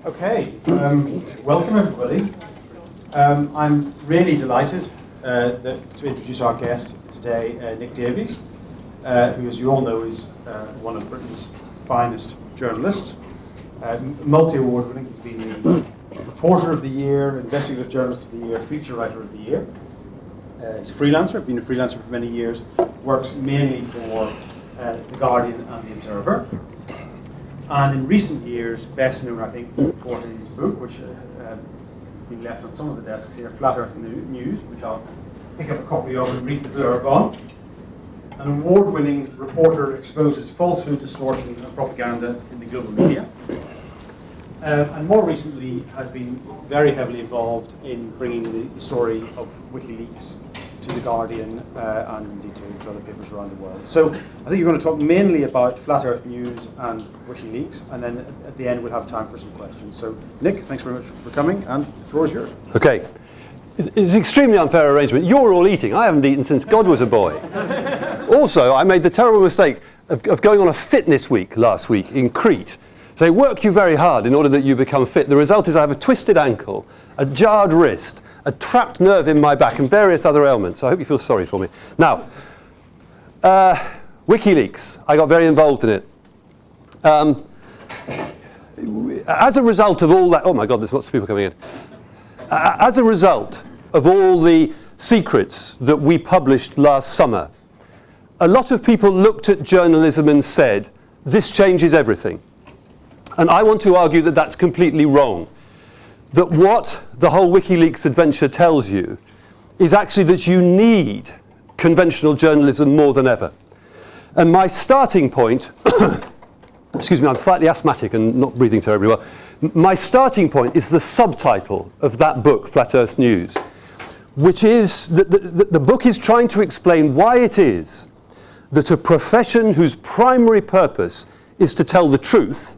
Okay, welcome everybody. I'm really delighted to introduce our guest today, Nick Davies, who, as you all know, is one of Britain's finest journalists, multi-award winning. He's been the Reporter of the Year, Investigative Journalist of the Year, Feature Writer of the Year. He's a freelancer, been a freelancer for many years, works mainly for The Guardian and The Observer. And in recent years, best known, I think, for his book, which has been left on some of the desks here, Flat Earth News, which I'll pick up a copy of and read the blurb on. An award-winning reporter exposes falsehood, distortion and propaganda in the global media. And more recently has been very heavily involved in bringing the story of WikiLeaks to The Guardian and indeed to other papers around the world. So I think you're going to talk mainly about Flat Earth News and WikiLeaks, and then at the end we'll have time for some questions. So Nick, thanks very much for coming, and the floor is yours. Okay. It's an extremely unfair arrangement. You're all eating. I haven't eaten since God was a boy. Also, I made the terrible mistake of going on a fitness week last week in Crete. So they work you very hard in order that you become fit. The result is I have a twisted ankle, a jarred wrist, a trapped nerve in my back and various other ailments. So I hope you feel sorry for me. Now, WikiLeaks, I got very involved in it. As a result of all that, oh my God, there's lots of people coming in. As a result of all the secrets that we published last summer, a lot of people looked at journalism and said, this changes everything. And I want to argue that that's completely wrong. That what the whole WikiLeaks adventure tells you is actually that you need conventional journalism more than ever. And my starting point, excuse me, I'm slightly asthmatic and not breathing terribly well. My starting point is the subtitle of that book, Flat Earth News, which is that the book is trying to explain why it is that a profession whose primary purpose is to tell the truth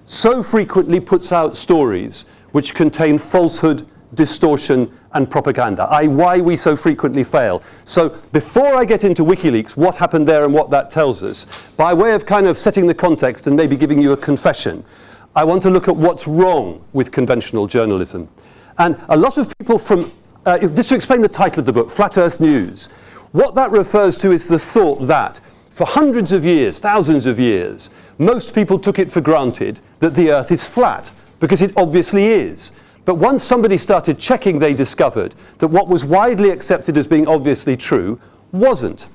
so frequently puts out stories which contain falsehood, distortion and propaganda, i.e. why we so frequently fail. So before I get into WikiLeaks, what happened there and what that tells us, by way of kind of setting the context and maybe giving you a confession, I want to look at what's wrong with conventional journalism. And a lot of people from, just to explain the title of the book, Flat Earth News, what that refers to is the thought that for hundreds of years, thousands of years, most people took it for granted that the Earth is flat, because it obviously is. But once somebody started checking, they discovered that what was widely accepted as being obviously true wasn't.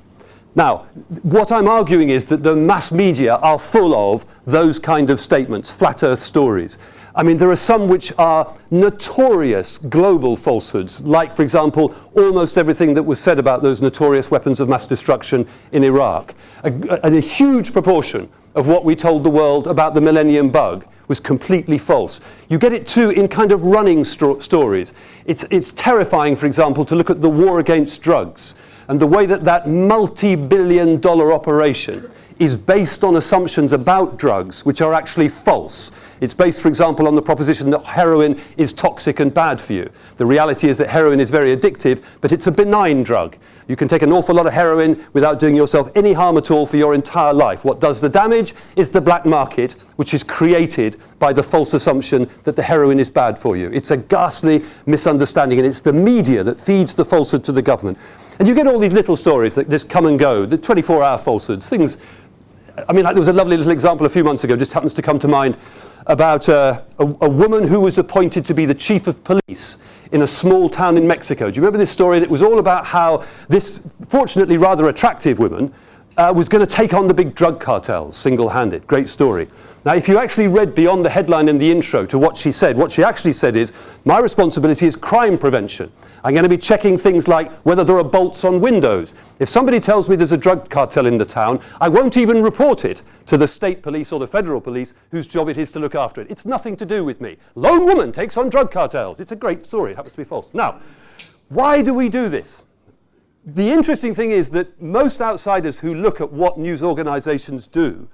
Now, what I'm arguing is that the mass media are full of those kind of statements, flat Earth stories. I mean, there are some which are notorious global falsehoods, like, for example, almost everything that was said about those notorious weapons of mass destruction in Iraq. A huge proportion of what we told the world about the Millennium Bug was completely false. You get it too in kind of running stories. It's terrifying, for example, to look at the war against drugs and the way that that multi-billion-dollar operation is based on assumptions about drugs which are actually false. It's based, for example, on the proposition that heroin is toxic and bad for you. The reality is that heroin is very addictive, but it's a benign drug. You can take an awful lot of heroin without doing yourself any harm at all for your entire life. What does the damage is the black market, which is created by the false assumption that the heroin is bad for you. It's a ghastly misunderstanding, and it's the media that feeds the falsehood to the government. And you get all these little stories that just come and go, the 24-hour falsehoods, things. I mean, like there was a lovely little example a few months ago, just happens to come to mind, about a woman who was appointed to be the chief of police in a small town in Mexico. Do you remember this story? It was all about how this, fortunately rather attractive woman, was going to take on the big drug cartels single-handed. Great story. Now, if you actually read beyond the headline and the intro to what she actually said is, my responsibility is crime prevention. I'm going to be checking things like whether there are bolts on windows. If somebody tells me there's a drug cartel in the town, I won't even report it to the state police or the federal police whose job it is to look after it. It's nothing to do with me. Lone woman takes on drug cartels. It's a great story. It happens to be false. Now, why do we do this? The interesting thing is that most outsiders who look at what news organizations do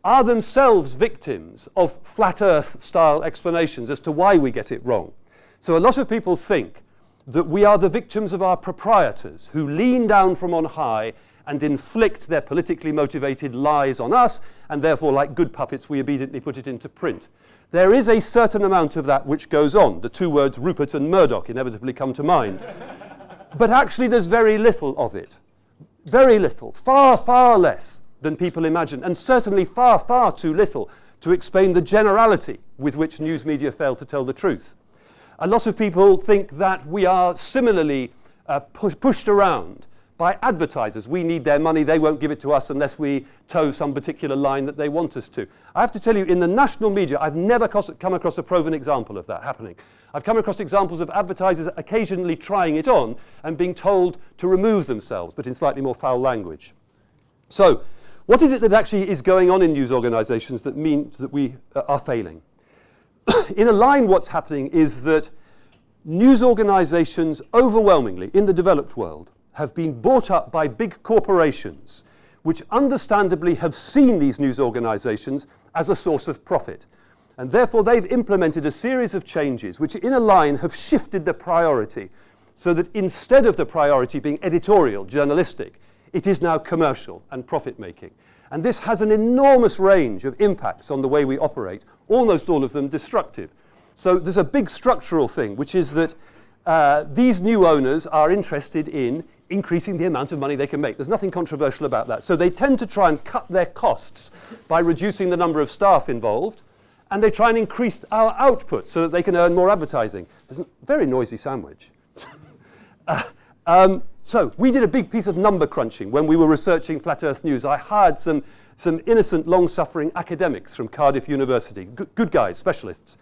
are themselves victims of flat earth style explanations as to why we get it wrong. So a lot of people think that we are the victims of our proprietors who lean down from on high and inflict their politically motivated lies on us, and therefore, like good puppets, we obediently put it into print. there is a certain amount of that which goes on. The two words Rupert and Murdoch inevitably come to mind. But actually there's very little of it. Very little. Far, far less than people imagine. And certainly far, far too little to explain the generality with which news media fail to tell the truth. A lot of people think that we are similarly pushed around by advertisers. We need their money, they won't give it to us unless we toe some particular line that they want us to. I have to tell you, in the national media, I've never come across a proven example of that happening. I've come across examples of advertisers occasionally trying it on and being told to remove themselves, but in slightly more foul language. So, what is it that actually is going on in news organisations that means that we are failing? In a line, what's happening is that news organisations overwhelmingly in the developed world have been bought up by big corporations which understandably have seen these news organisations as a source of profit. And therefore they've implemented a series of changes which in a line have shifted the priority so that instead of the priority being editorial, journalistic, it is now commercial and profit-making. And this has an enormous range of impacts on the way we operate, almost all of them destructive. So there's a big structural thing, which is that these new owners are interested in increasing the amount of money they can make. There's nothing controversial about that. So they tend to try and cut their costs by reducing the number of staff involved, and they try and increase our output so that they can earn more advertising. There's a very noisy sandwich. So we did a big piece of number crunching when we were researching Flat Earth News. I hired some innocent, long-suffering academics from Cardiff University, good guys, specialists.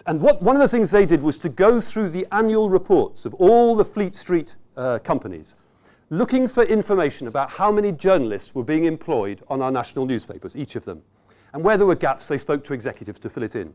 And one of the things they did was to go through the annual reports of all the Fleet Street companies, looking for information about how many journalists were being employed on our national newspapers, each of them. And where there were gaps, they spoke to executives to fill it in.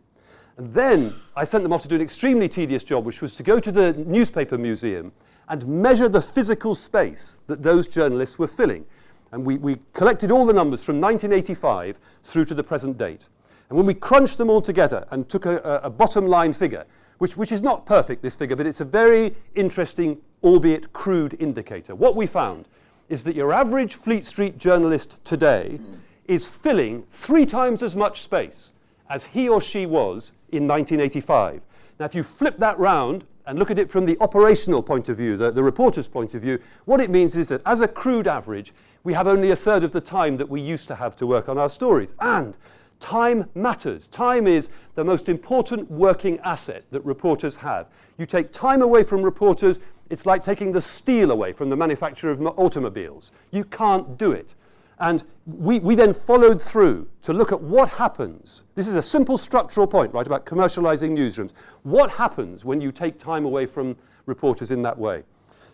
And then I sent them off to do an extremely tedious job, which was to go to the newspaper museum and measure the physical space that those journalists were filling. And we collected all the numbers from 1985 through to the present date. And when we crunched them all together and took a bottom line figure, which is not perfect, this figure, but it's a very interesting, albeit crude indicator. What we found is that your average Fleet Street journalist today is filling 3 times as much space as he or she was in 1985. Now, if you flip that round and look at it from the operational point of view, the reporter's point of view, what it means is that as a crude average, we have only 1/3 of the time that we used to have to work on our stories. And time matters. Time is the most important working asset that reporters have. You take time away from reporters, it's like taking the steel away from the manufacturer of automobiles. You can't do it. And we then followed through to look at what happens. This is a simple structural point, right, about commercializing newsrooms. What happens when you take time away from reporters in that way?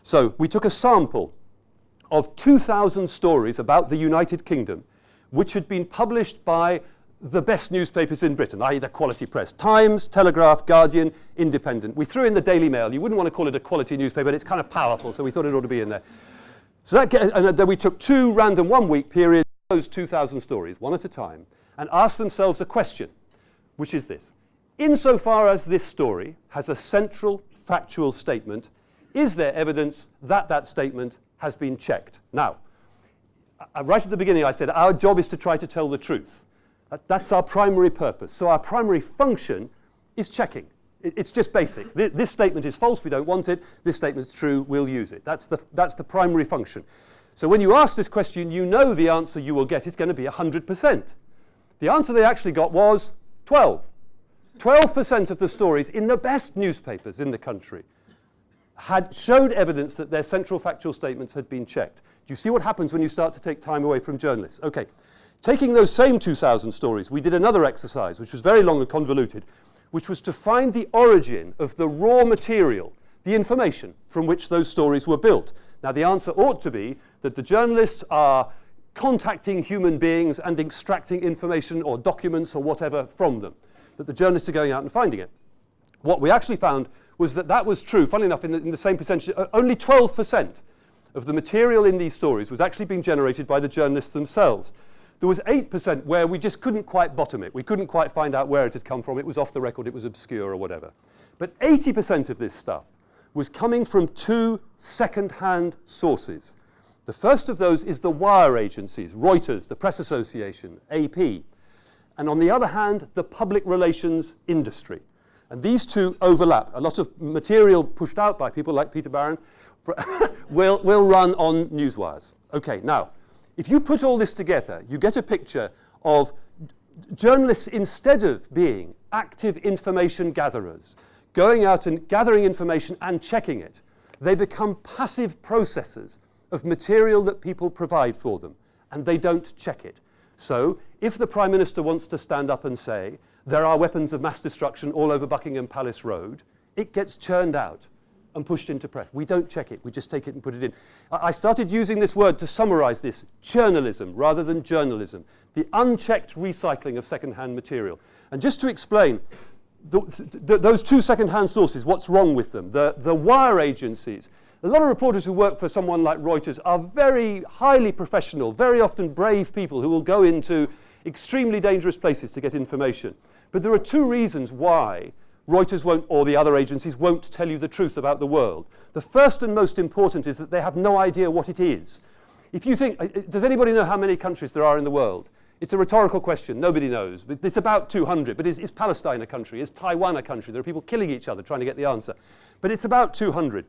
So we took a sample of 2,000 stories about the United Kingdom, which had been published by the best newspapers in Britain, i.e. the quality press. Times, Telegraph, Guardian, Independent. We threw in the Daily Mail. You wouldn't want to call it a quality newspaper, but it's kind of powerful, so we thought it ought to be in there. So and then we took 2 random 1-week periods, those 2,000 stories, one at a time, and asked themselves a question, which is this. Insofar as this story has a central factual statement, is there evidence that that statement has been checked? Now, right at the beginning I said our job is to try to tell the truth. That's our primary purpose. So our primary function is checking. It's just basic. This statement is false, we don't want it. This statement is true, we'll use it. That's the primary function. So when you ask this question, you know the answer you will get is going to be 100%. The answer they actually got was 12. 12% of the stories in the best newspapers in the country had showed evidence that their central factual statements had been checked. Do you see what happens when you start to take time away from journalists? Okay. Taking those same 2,000 stories, we did another exercise, which was very long and convoluted, which was to find the origin of the raw material, the information from which those stories were built. Now, the answer ought to be that the journalists are contacting human beings and extracting information or documents or whatever from them, that the journalists are going out and finding it. What we actually found was that that was true, funnily enough, in the same percentage, only 12% of the material in these stories was actually being generated by the journalists themselves. There was 8% where we just couldn't quite bottom it. We couldn't quite find out where it had come from. It was off the record, it was obscure or whatever. But 80% of this stuff was coming from 2 second-hand sources. The first of those is the wire agencies, Reuters, the Press Association, AP. and on the other hand, the public relations industry. And these two overlap. A lot of material pushed out by people like Peter Barron will run on newswires. Okay, now, if you put all this together, you get a picture of journalists, instead of being active information gatherers, going out and gathering information and checking it, they become passive processors of material that people provide for them, and they don't check it. So, if the Prime Minister wants to stand up and say, there are weapons of mass destruction all over Buckingham Palace Road, it gets churned out and pushed into press. We don't check it, we just take it and put it in. I started using this word to summarize this, churnalism rather than journalism, the unchecked recycling of second-hand material. And just to explain, those two second-hand sources, what's wrong with them? The wire agencies. A lot of reporters who work for someone like Reuters are very highly professional, very often brave people who will go into extremely dangerous places to get information. But there are two reasons why Reuters won't, or the other agencies, won't tell you the truth about the world. The first and most important is that they have no idea what it is. If you think, does anybody know how many countries there are in the world? It's a rhetorical question, nobody knows. But it's about 200, but is Palestine a country? Is Taiwan a country? There are people killing each other trying to get the answer. But it's about 200.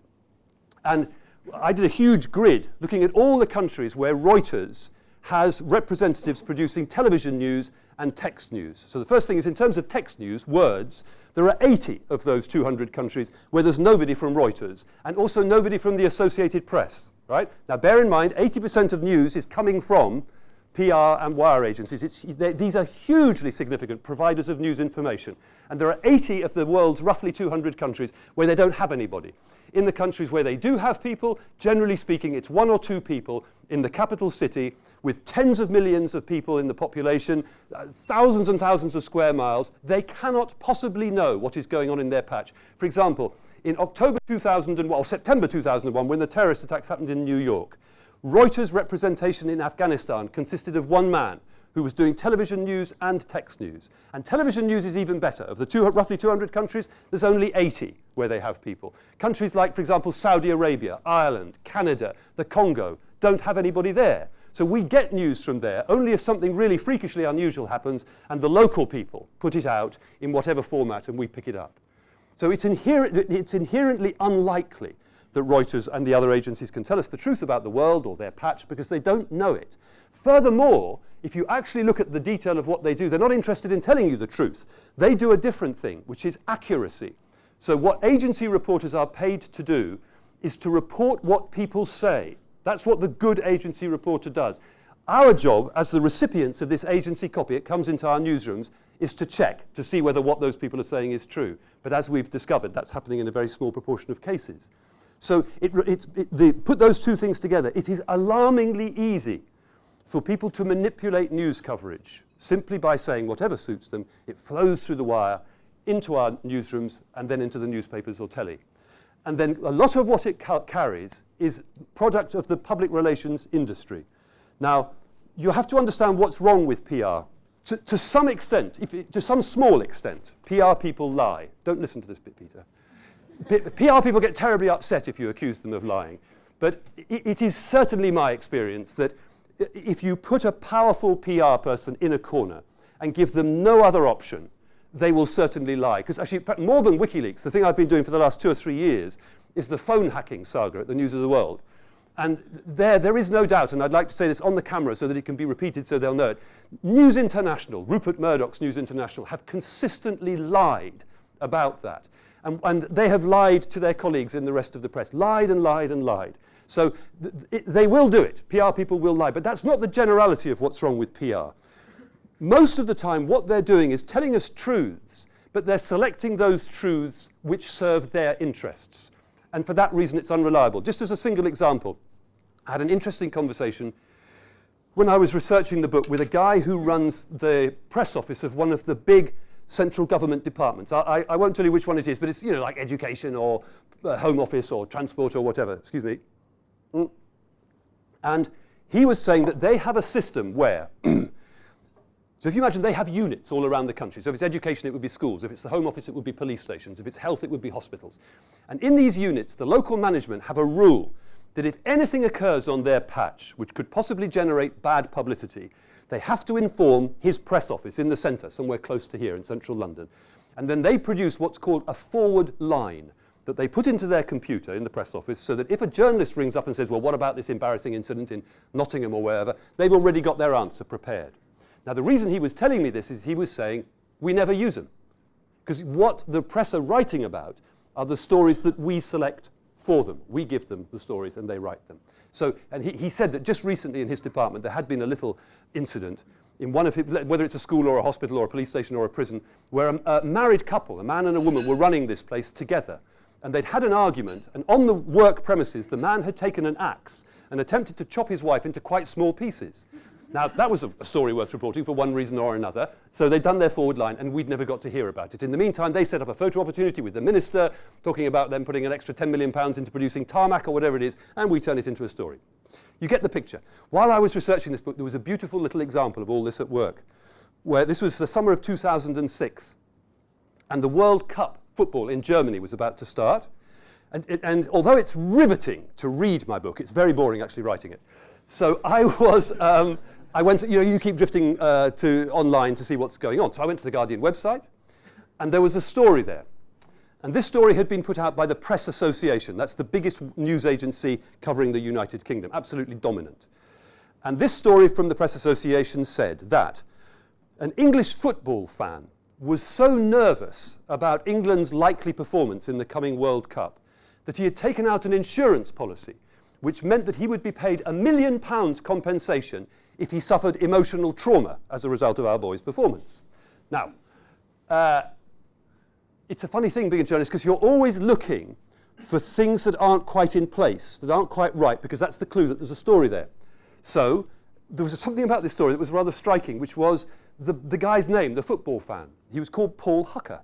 And I did a huge grid looking at all the countries where Reuters has representatives producing television news and text news. So the first thing is, in terms of text news, words, there are 80 of those 200 countries where there's nobody from Reuters, and also nobody from the Associated Press, right? Now bear in mind, 80% of news is coming from PR and wire agencies. These are hugely significant providers of news information. And there are 80 of the world's roughly 200 countries where they don't have anybody. In the countries where they do have people, generally speaking, it's one or two people in the capital city with tens of millions of people in the population, thousands and thousands of square miles. They cannot possibly know what is going on in their patch. For example, in October 2001, or September 2001, when the terrorist attacks happened in New York, Reuters' representation in Afghanistan consisted of one man who was doing television news and text news. And television news is even better. Of the roughly 200 countries, there's only 80 where they have people. Countries like, for example, Saudi Arabia, Ireland, Canada, the Congo, don't have anybody there. So we get news from there only if something really freakishly unusual happens and the local people put it out in whatever format and we pick it up. So it's inherently unlikely that Reuters and the other agencies can tell us the truth about the world or their patch because they don't know it. Furthermore, if you actually look at the detail of what they do, they're not interested in telling you the truth. They do a different thing, which is accuracy. So what agency reporters are paid to do is to report what people say. That's what the good agency reporter does. Our job, as the recipients of this agency copy, it comes into our newsrooms, is to check, to see whether what those people are saying is true. But as we've discovered, that's happening in a very small proportion of cases. So put those two things together. It is alarmingly easy for people to manipulate news coverage simply by saying whatever suits them. It flows through the wire into our newsrooms and then into the newspapers or telly. And then a lot of what it carries is product of the public relations industry. Now, you have to understand what's wrong with PR. To some extent, to some small extent, PR people lie. Don't listen to this bit, Peter. PR people get terribly upset if you accuse them of lying. But it is certainly my experience that if you put a powerful PR person in a corner and give them no other option, they will certainly lie. Because actually, more than WikiLeaks, the thing I've been doing for the last 2 or 3 years is the phone hacking saga at the News of the World. And there is no doubt, and I'd like to say this on the camera so that it can be repeated so they'll know it, News International, Rupert Murdoch's News International, have consistently lied about that. And they have lied to their colleagues in the rest of the press. Lied and lied and lied. So they will do it. PR people will lie. But that's not the generality of what's wrong with PR. Most of the time, what they're doing is telling us truths, but they're selecting those truths which serve their interests. And for that reason, it's unreliable. Just as a single example, I had an interesting conversation when I was researching the book with a guy who runs the press office of one of the big central government departments. I won't tell you which one it is, but it's, like education or home office or transport or whatever. Excuse me. And he was saying that they have a system where, so if you imagine they have units all around the country. So if it's education, it would be schools. If it's the home office, it would be police stations. If it's health, it would be hospitals. And in these units, the local management have a rule that if anything occurs on their patch which could possibly generate bad publicity, They have to inform his press office in the centre, somewhere close to here in central London. And then they produce what's called a forward line that they put into their computer in the press office so that if a journalist rings up and says, well, what about this embarrassing incident in Nottingham or wherever, they've already got their answer prepared. Now, the reason he was telling me this is he was saying, we never use them. Because what the press are writing about are the stories that we select for them. We give them the stories and they write them. So, and he said that just recently in his department there had been a little incident in one of his, whether it's a school or a hospital or a police station or a prison, where a married couple, a man and a woman, were running this place together. And they'd had an argument, and on the work premises, the man had taken an axe and attempted to chop his wife into quite small pieces. Now, that was a story worth reporting for one reason or another. So they'd done their forward line, and we'd never got to hear about it. In the meantime, they set up a photo opportunity with the minister, talking about them putting an extra £10 million into producing tarmac or whatever it is, and we turn it into a story. You get the picture. While I was researching this book, there was a beautiful little example of all this at work, where this was the summer of 2006, and the World Cup football in Germany was about to start. And although it's riveting to read my book, it's very boring actually writing it. So I went to, you keep drifting to online to see what's going on. So I went to the Guardian website, and there was a story there. And this story had been put out by the Press Association. That's the biggest news agency covering the United Kingdom, absolutely dominant. And this story from the Press Association said that an English football fan was so nervous about England's likely performance in the coming World Cup that he had taken out an insurance policy, which meant that he would be paid £1 million compensation if he suffered emotional trauma as a result of our boys' performance. Now, it's a funny thing being a journalist because you're always looking for things that aren't quite in place, that aren't quite right, because that's the clue that there's a story there. So there was something about this story that was rather striking, which was the guy's name, the football fan. He was called Paul Hucker.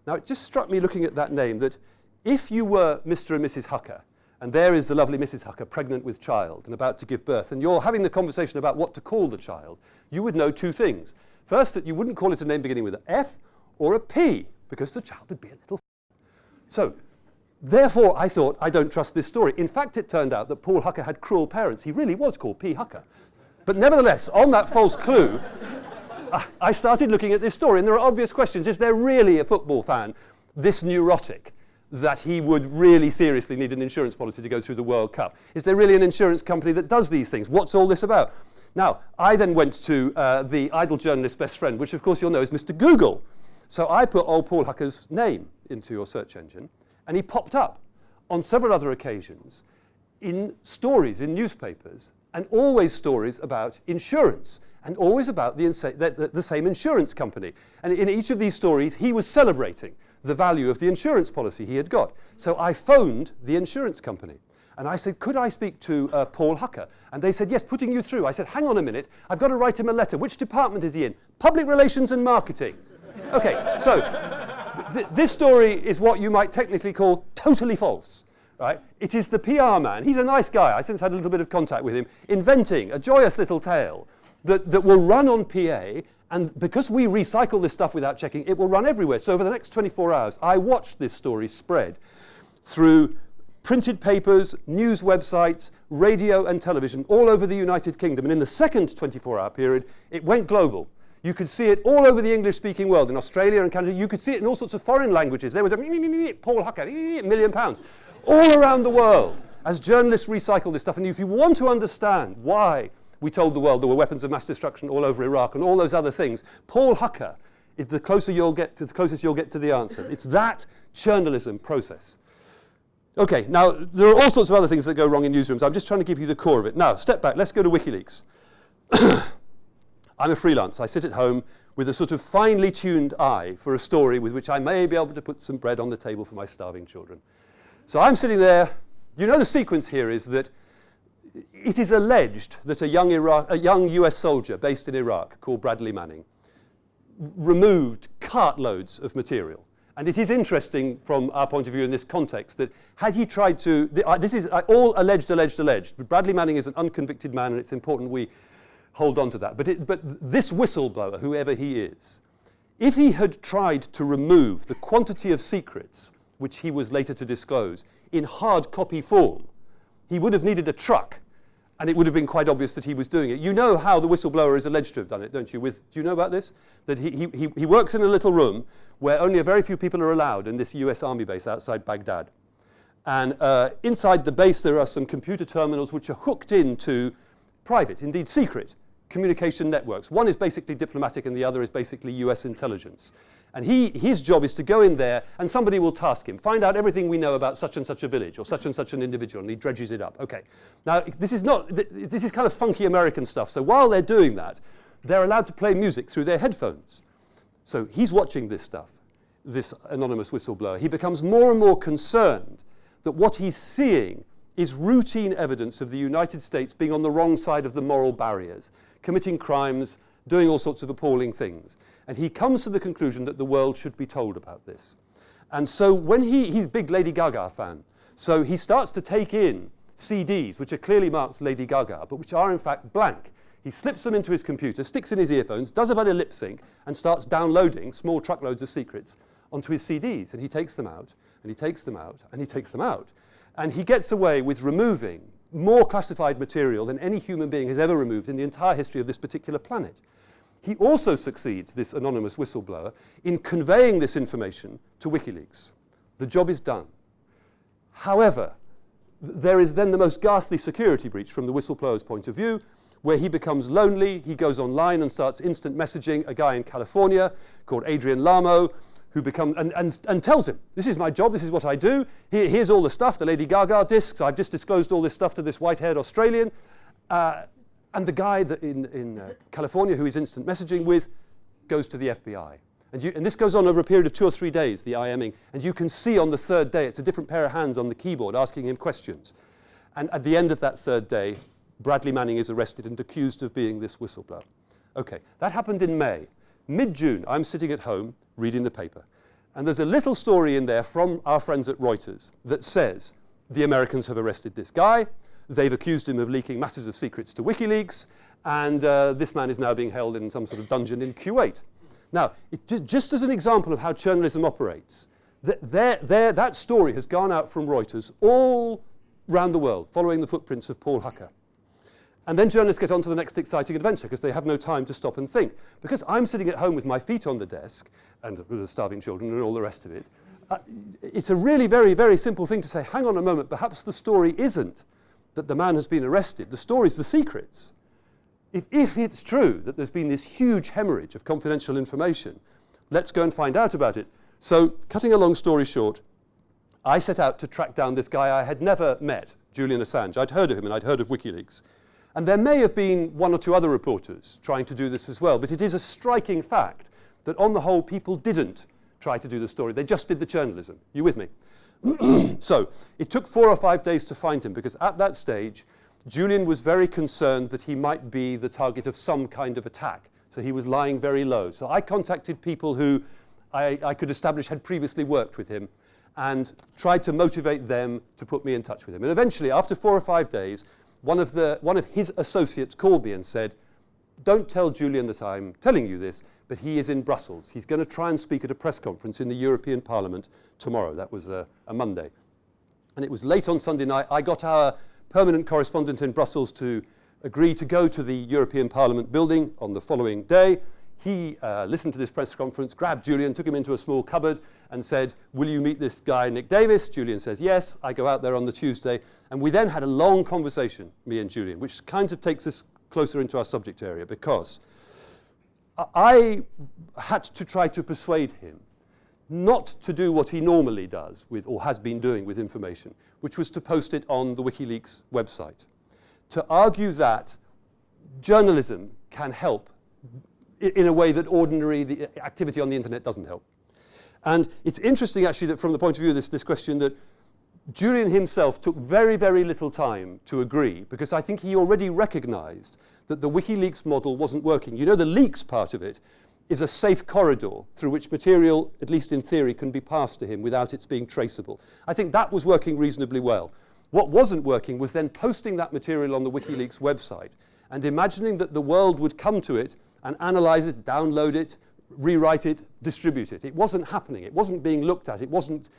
Now, it just struck me looking at that name that if you were Mr. and Mrs. Hucker, and there is the lovely Mrs. Hucker pregnant with child and about to give birth, and you're having the conversation about what to call the child, you would know two things. First, that you wouldn't call it a name beginning with an F or a P, because the child would be a little So, therefore, I thought, I don't trust this story. In fact, it turned out that Paul Hucker had cruel parents. He really was called P. Hucker. But nevertheless, on that false clue, I started looking at this story, and there are obvious questions. Is there really a football fan this neurotic that he would really seriously need an insurance policy to go through the World Cup? Is there really an insurance company that does these things? What's all this about? Now, I then went to the idle journalist's best friend, which of course you'll know is Mr. Google. So I put old Paul Hucker's name into your search engine, and he popped up on several other occasions in stories in newspapers, and always stories about insurance, and always about the same insurance company. And in each of these stories, he was celebrating the value of the insurance policy he had got. So I phoned the insurance company, and I said, could I speak to Paul Hucker? And they said, yes, putting you through. I said, hang on a minute, I've got to write him a letter. Which department is he in? Public Relations and Marketing. Okay, so this story is what you might technically call totally false. Right? It is the PR man. He's a nice guy. I since had a little bit of contact with him, inventing a joyous little tale that will run on PA, and because we recycle this stuff without checking, it will run everywhere. So over the next 24 hours, I watched this story spread through printed papers, news websites, radio and television all over the United Kingdom. And in the second 24-hour period, it went global. You could see it all over the English-speaking world, in Australia and Canada. You could see it in all sorts of foreign languages. There was a Paul Hucker, £1 million, all around the world, as journalists recycle this stuff. And if you want to understand why we told the world there were weapons of mass destruction all over Iraq and all those other things, Paul Hucker is the closest you'll get to the answer. It's that journalism process. Okay, now, there are all sorts of other things that go wrong in newsrooms. I'm just trying to give you the core of it. Now, step back. Let's go to WikiLeaks. I'm a freelance. I sit at home with a sort of finely tuned eye for a story with which I may be able to put some bread on the table for my starving children. So I'm sitting there. You know, the sequence here is that it is alleged that a young US soldier based in Iraq called Bradley Manning removed cartloads of material. And it is interesting from our point of view in this context that had he tried to, this is all alleged. Bradley Manning is an unconvicted man, and it's important we hold on to that. But this whistleblower, whoever he is, if he had tried to remove the quantity of secrets which he was later to disclose in hard copy form, he would have needed a truck And it would have been quite obvious that he was doing it. You know how the whistleblower is alleged to have done it, don't you? Do you know about this? That he works in a little room where only a very few people are allowed in this US Army base outside Baghdad. And inside the base there are some computer terminals which are hooked into private, indeed secret, communication networks. One is basically diplomatic and the other is basically US intelligence. And his job is to go in there and somebody will task him, find out everything we know about such and such a village or such and such an individual, and he dredges it up. Okay. Now, this is kind of funky American stuff. So while they're doing that, they're allowed to play music through their headphones. So he's watching this stuff, this anonymous whistleblower. He becomes more and more concerned that what he's seeing is routine evidence of the United States being on the wrong side of the moral barriers, committing crimes, doing all sorts of appalling things. And he comes to the conclusion that the world should be told about this. And so when he's a big Lady Gaga fan, so he starts to take in CDs, which are clearly marked Lady Gaga, but which are in fact blank. He slips them into his computer, sticks in his earphones, does a bit of lip sync, and starts downloading small truckloads of secrets onto his CDs. And he takes them out, and he takes them out, and he takes them out. And he gets away with removing more classified material than any human being has ever removed in the entire history of this particular planet. He also succeeds, this anonymous whistleblower, in conveying this information to WikiLeaks. The job is done. However, there is then the most ghastly security breach from the whistleblower's point of view, where he becomes lonely. He goes online and starts instant messaging a guy in California called Adrian Lamo, who becomes and tells him, this is my job, this is what I do. Here's all the stuff, the Lady Gaga discs. I've just disclosed all this stuff to this white-haired Australian. And the guy that in California who he's instant messaging with goes to the FBI. And this goes on over a period of 2 or 3 days, the IMing. And you can see on the third day, it's a different pair of hands on the keyboard asking him questions. And at the end of that third day, Bradley Manning is arrested and accused of being this whistleblower. Okay, that happened in May. Mid-June, I'm sitting at home reading the paper. And there's a little story in there from our friends at Reuters that says the Americans have arrested this guy. They've accused him of leaking masses of secrets to WikiLeaks, and this man is now being held in some sort of dungeon in Kuwait. Now, just as an example of how journalism operates, that story has gone out from Reuters all around the world, following the footprints of Paul Hucker. And then journalists get on to the next exciting adventure because they have no time to stop and think. Because I'm sitting at home with my feet on the desk, and with the starving children and all the rest of it, it's a really very, very simple thing to say, hang on a moment, perhaps the story isn't that the man has been arrested. The story's the secrets. If it's true that there's been this huge hemorrhage of confidential information, let's go and find out about it. So, cutting a long story short, I set out to track down this guy I had never met, Julian Assange. I'd heard of him and I'd heard of WikiLeaks. And there may have been 1 or 2 other reporters trying to do this as well, but it is a striking fact that on the whole people didn't try to do the story. They just did the journalism. You with me? So it took 4 or 5 days to find him because at that stage, Julian was very concerned that he might be the target of some kind of attack. So he was lying very low. So I contacted people who I could establish had previously worked with him and tried to motivate them to put me in touch with him. And eventually, after 4 or 5 days, one of his associates called me and said, don't tell Julian that I'm telling you this, but he is in Brussels. He's going to try and speak at a press conference in the European Parliament tomorrow. That was a Monday. And it was late on Sunday night. I got our permanent correspondent in Brussels to agree to go to the European Parliament building on the following day. He listened to this press conference, grabbed Julian, took him into a small cupboard and said, will you meet this guy, Nick Davis? Julian says, yes. I go out there on the Tuesday. And we then had a long conversation, me and Julian, which kind of takes us closer into our subject area because I had to try to persuade him not to do what he normally does with, or has been doing with information, which was to post it on the WikiLeaks website. To argue that journalism can help in a way that the activity on the internet doesn't help. And it's interesting actually that from the point of view of this question that Julian himself took very, very little time to agree because I think he already recognized that the WikiLeaks model wasn't working. You know, the leaks part of it is a safe corridor through which material, at least in theory, can be passed to him without its being traceable. I think that was working reasonably well. What wasn't working was then posting that material on the WikiLeaks website and imagining that the world would come to it and analyze it, download it, rewrite it, distribute it. It wasn't happening. It wasn't being looked at. It wasn't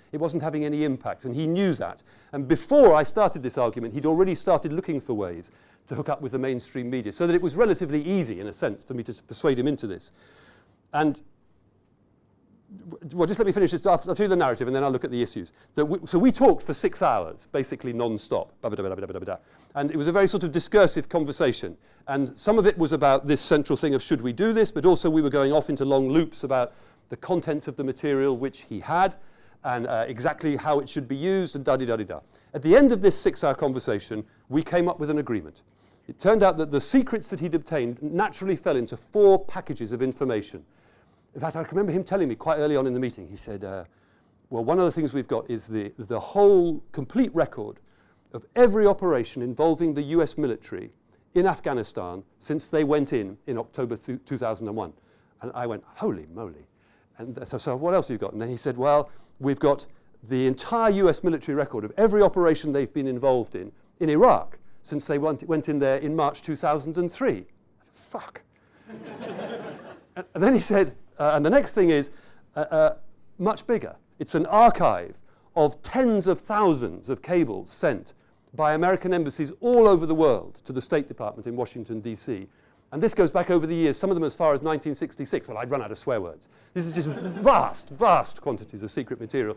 having any impact, and he knew that. And before I started this argument, he'd already started looking for ways to hook up with the mainstream media, so that it was relatively easy, in a sense, for me to persuade him into this. And well, just let me finish this. I'll tell you the narrative, and then I'll look at the issues. So we talked for 6 hours, basically non-stop. And it was a very sort of discursive conversation. And some of it was about this central thing of should we do this, but also we were going off into long loops about the contents of the material which he had, and exactly how it should be used, and da-di-da-di-da. At the end of this 6-hour conversation, we came up with an agreement. It turned out that the secrets that he'd obtained naturally fell into 4 packages of information. In fact, I can remember him telling me quite early on in the meeting, he said, well, one of the things we've got is the whole complete record of every operation involving the US military in Afghanistan since they went in October 2001. And I went, holy moly. And so what else have you got? And then he said, well, we've got the entire US military record of every operation they've been involved in Iraq since they went in there in March 2003. I said, fuck. And then he said, and the next thing is much bigger. It's an archive of tens of thousands of cables sent by American embassies all over the world to the State Department in Washington, D.C. And this goes back over the years, some of them as far as 1966. Well, I'd run out of swear words. This is just vast, vast quantities of secret material.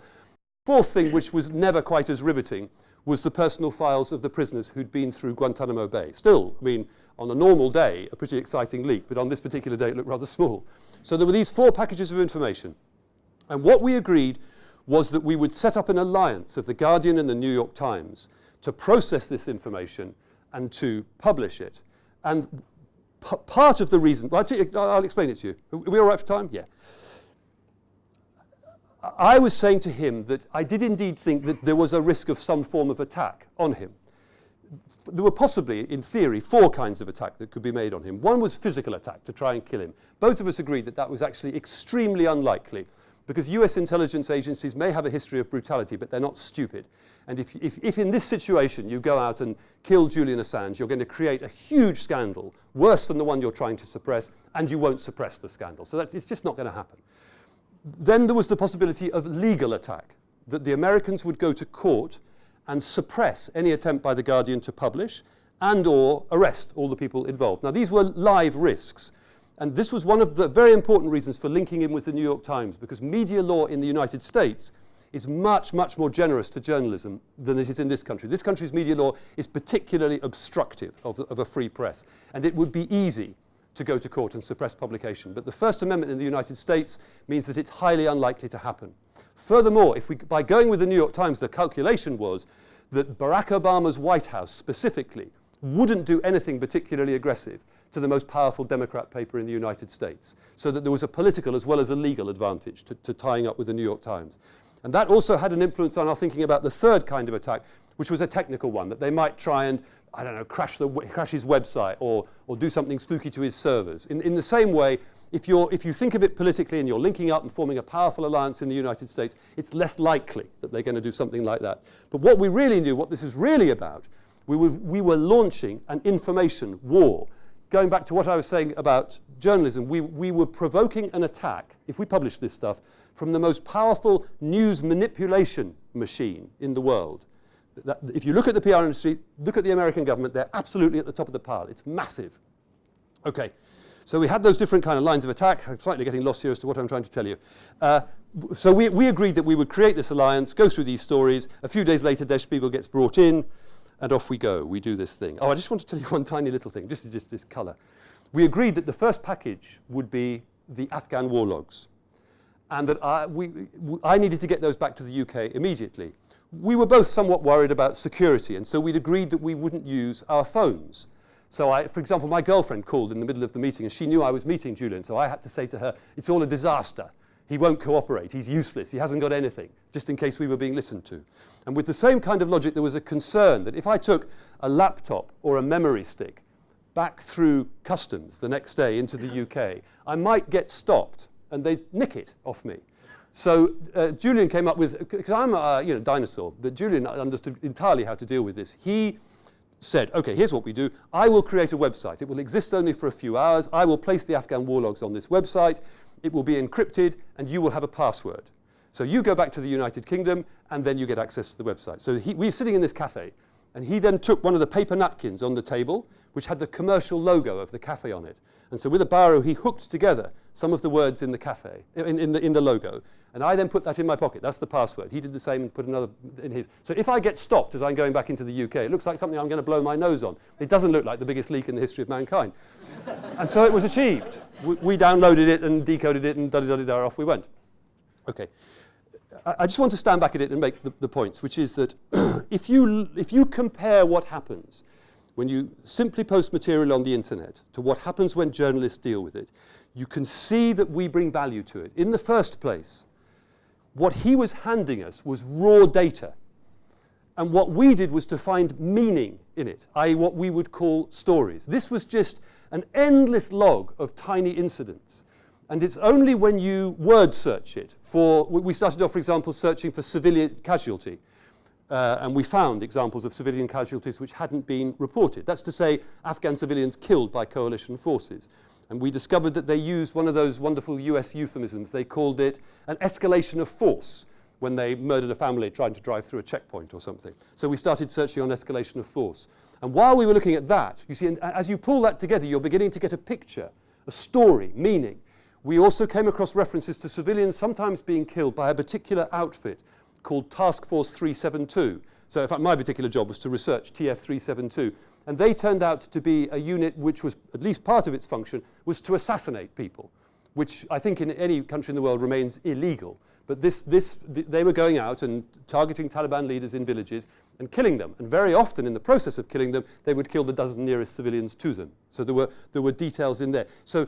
Fourth thing, which was never quite as riveting, was the personal files of the prisoners who'd been through Guantanamo Bay. Still, I mean, on a normal day, a pretty exciting leak, but on this particular day, it looked rather small. So there were these 4 packages of information. And what we agreed was that we would set up an alliance of The Guardian and The New York Times to process this information and to publish it. And part of the reason, well, I'll explain it to you. Are we all right for time? Yeah. I was saying to him that I did indeed think that there was a risk of some form of attack on him. There were possibly, in theory, 4 kinds of attack that could be made on him. One was physical attack, to try and kill him. Both of us agreed that that was actually extremely unlikely, because US intelligence agencies may have a history of brutality, but they're not stupid. And if in this situation you go out and kill Julian Assange, you're going to create a huge scandal, worse than the one you're trying to suppress, and you won't suppress the scandal. So it's just not going to happen. Then there was the possibility of legal attack, that the Americans would go to court and suppress any attempt by The Guardian to publish and or arrest all the people involved. Now, these were live risks. And this was one of the very important reasons for linking in with The New York Times, because media law in the United States is much, much more generous to journalism than it is in this country. This country's media law is particularly obstructive of a free press. And it would be easy to go to court and suppress publication. But the First Amendment in the United States means that it's highly unlikely to happen. Furthermore, by going with The New York Times, the calculation was that Barack Obama's White House specifically wouldn't do anything particularly aggressive to the most powerful Democrat paper in the United States, so that there was a political as well as a legal advantage to tying up with The New York Times. And that also had an influence on our thinking about the third kind of attack, which was a technical one, that they might try and, I don't know, crash his website or do something spooky to his servers. In the same way, if you think of it politically and you're linking up and forming a powerful alliance in the United States, it's less likely that they're going to do something like that. But what we really knew, what this is really about, we were launching an information war. Going back to what I was saying about journalism, we were provoking an attack, if we published this stuff, from the most powerful news manipulation machine in the world. If you look at the PR industry, look at the American government, they're absolutely at the top of the pile. It's massive. Okay, so we had those different kind of lines of attack. I'm slightly getting lost here as to what I'm trying to tell you. So we agreed that we would create this alliance, go through these stories. A few days later, Der Spiegel gets brought in, and off we go. We do this thing. Oh, I just want to tell you one tiny little thing. This is just this color. We agreed that the first package would be the Afghan war logs, and that I needed to get those back to the UK immediately. We were both somewhat worried about security, and so we'd agreed that we wouldn't use our phones. So for example, my girlfriend called in the middle of the meeting, and she knew I was meeting Julian, so I had to say to her, it's all a disaster. He won't cooperate, he's useless, he hasn't got anything, just in case we were being listened to. And with the same kind of logic, there was a concern that if I took a laptop or a memory stick back through customs the next day into the UK, I might get stopped, and they'd nick it off me. So Julian came up with, because I'm a dinosaur, that Julian understood entirely how to deal with this. He said, okay, here's what we do. I will create a website. It will exist only for a few hours. I will place the Afghan war logs on this website. It will be encrypted, and you will have a password. So you go back to the United Kingdom, and then you get access to the website. So we're sitting in this cafe, And he then took one of the paper napkins on the table, which had the commercial logo of the cafe on it. And so with a biro, he hooked together some of the words in the cafe, in the logo. And I then put that in my pocket. That's the password. He did the same and put another in his. So if I get stopped as I'm going back into the UK, it looks like something I'm going to blow my nose on. It doesn't look like the biggest leak in the history of mankind. And so it was achieved. We downloaded it and decoded it and da-da-da-da, off we went. Okay. I just want to stand back at it and make the points, which is that if you compare what happens when you simply post material on the internet to what happens when journalists deal with it, you can see that we bring value to it. In the first place, what he was handing us was raw data. And what we did was to find meaning in it, i.e. what we would call stories. This was just an endless log of tiny incidents. And it's only when you word search it we started off, for example, searching for civilian casualty. And we found examples of civilian casualties which hadn't been reported. That's to say, Afghan civilians killed by coalition forces. And we discovered that they used one of those wonderful US euphemisms. They called it an escalation of force when they murdered a family trying to drive through a checkpoint or something. So we started searching on escalation of force. And while we were looking at that, you see, and as you pull that together, you're beginning to get a picture, a story, meaning. We also came across references to civilians sometimes being killed by a particular outfit called Task Force 372. So in fact, my particular job was to research TF 372. And they turned out to be a unit which was, at least part of its function, was to assassinate people, which I think in any country in the world remains illegal. But they were going out and targeting Taliban leaders in villages and killing them. And very often in the process of killing them, they would kill the dozen nearest civilians to them. So there were details in there. So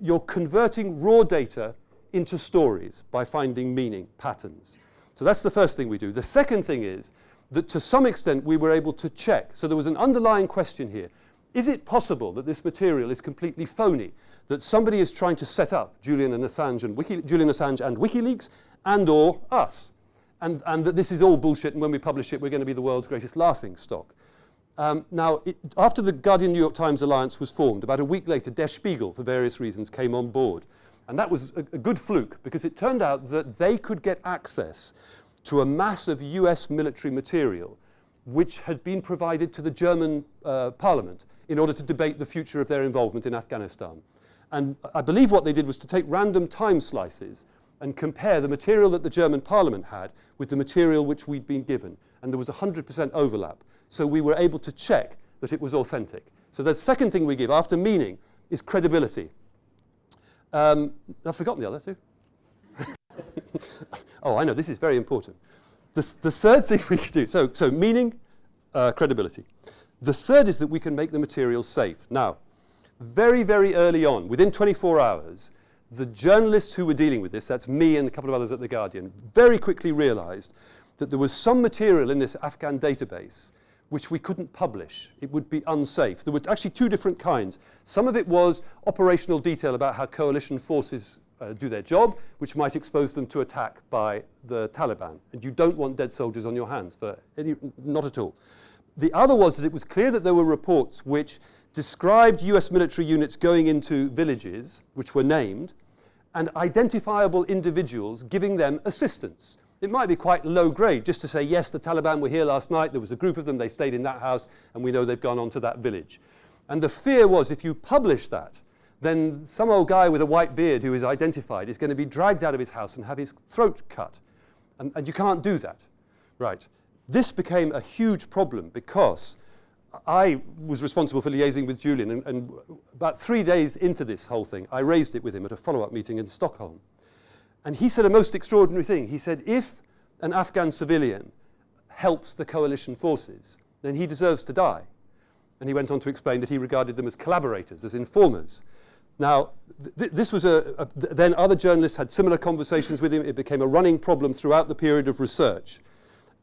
you're converting raw data into stories by finding meaning, patterns. So that's the first thing we do. The second thing is that to some extent we were able to check. So there was an underlying question here. Is it possible that this material is completely phony? That somebody is trying to set up Julian Assange and WikiLeaks and or us? And that this is all bullshit, and when we publish it, we're going to be the world's greatest laughing stock. Now, after the Guardian-New York Times alliance was formed, about a week later, Der Spiegel, for various reasons, came on board. And that was a good fluke, because it turned out that they could get access to a mass of US military material which had been provided to the German parliament in order to debate the future of their involvement in Afghanistan. And I believe what they did was to take random time slices and compare the material that the German parliament had with the material which we'd been given. And there was 100% overlap. So we were able to check that it was authentic. So the second thing we give after meaning is credibility. I've forgotten the other two. Oh, I know, this is very important. The third thing we can do, so meaning, credibility. The third is that we can make the material safe. Now, very, very early on, within 24 hours, the journalists who were dealing with this, that's me and a couple of others at The Guardian, very quickly realized that there was some material in this Afghan database which we couldn't publish. It would be unsafe. There were actually two different kinds. Some of it was operational detail about how coalition forces do their job, which might expose them to attack by the Taliban. And you don't want dead soldiers on your hands, not at all. The other was that it was clear that there were reports which described US military units going into villages, which were named, and identifiable individuals giving them assistance. It might be quite low grade, just to say, yes, the Taliban were here last night, there was a group of them, they stayed in that house, and we know they've gone on to that village. And the fear was, if you publish that, then some old guy with a white beard who is identified is going to be dragged out of his house and have his throat cut. And you can't do that. Right. This became a huge problem because I was responsible for liaising with Julian, and about 3 days into this whole thing, I raised it with him at a follow-up meeting in Stockholm. And he said a most extraordinary thing. He said, if an Afghan civilian helps the coalition forces, then he deserves to die. And he went on to explain that he regarded them as collaborators, as informers. Now, this was then other journalists had similar conversations with him. It became a running problem throughout the period of research.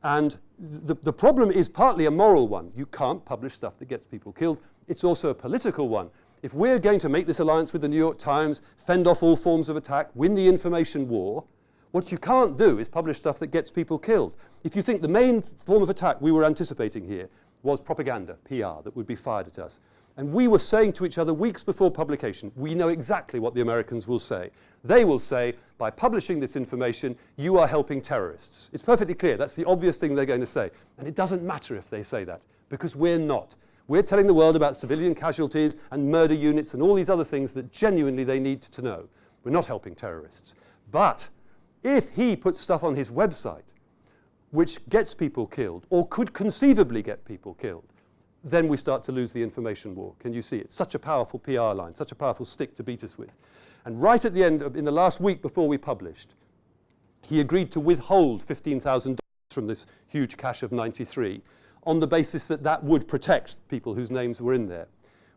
And the problem is partly a moral one. You can't publish stuff that gets people killed. It's also a political one. If we're going to make this alliance with the New York Times, fend off all forms of attack, win the information war, what you can't do is publish stuff that gets people killed. If you think the main form of attack we were anticipating here was propaganda, PR, that would be fired at us. And we were saying to each other weeks before publication, we know exactly what the Americans will say. They will say, by publishing this information, you are helping terrorists. It's perfectly clear. That's the obvious thing they're going to say. And it doesn't matter if they say that. because we're not. We're telling the world about civilian casualties and murder units and all these other things that genuinely they need to know. We're not helping terrorists. But if he puts stuff on his website which gets people killed, or could conceivably get people killed, then we start to lose the information war. Can you see? It's such a powerful PR line, such a powerful stick to beat us with. And right at the end, in the last week before we published, he agreed to withhold $15,000 from this huge cache of 93 on the basis that that would protect people whose names were in there.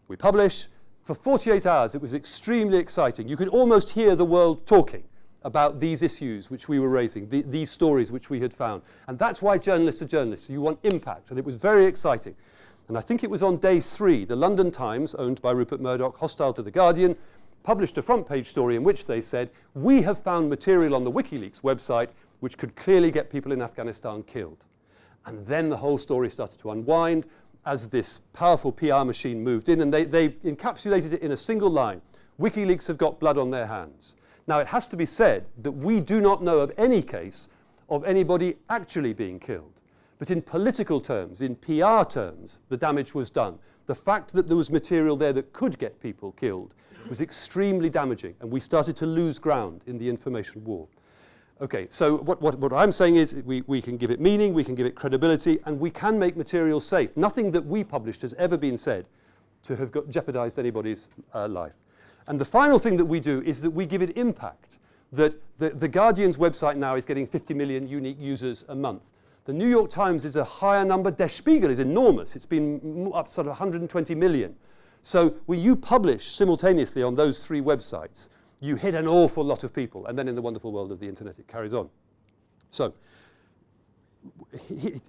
We publish. For 48 hours, it was extremely exciting. You could almost hear the world talking about these issues which we were raising, these stories which we had found. And that's why journalists are journalists. You want impact. And it was very exciting. And I think it was on day 3, the London Times, owned by Rupert Murdoch, hostile to The Guardian, published a front page story in which they said, we have found material on the WikiLeaks website which could clearly get people in Afghanistan killed. And then the whole story started to unwind as this powerful PR machine moved in, and they encapsulated it in a single line. WikiLeaks have got blood on their hands. Now, it has to be said that we do not know of any case of anybody actually being killed. But in political terms, in PR terms, the damage was done. The fact that there was material there that could get people killed was extremely damaging, and we started to lose ground in the information war. Okay, so what I'm saying is we can give it meaning, we can give it credibility, and we can make material safe. Nothing that we published has ever been said to have jeopardized anybody's life. And the final thing that we do is that we give it impact. That the Guardian's website now is getting 50 million unique users a month. The New York Times is a higher number. Der Spiegel is enormous. It's been up sort of 120 million. So when you publish simultaneously on those 3 websites, you hit an awful lot of people. And then in the wonderful world of the internet, it carries on. So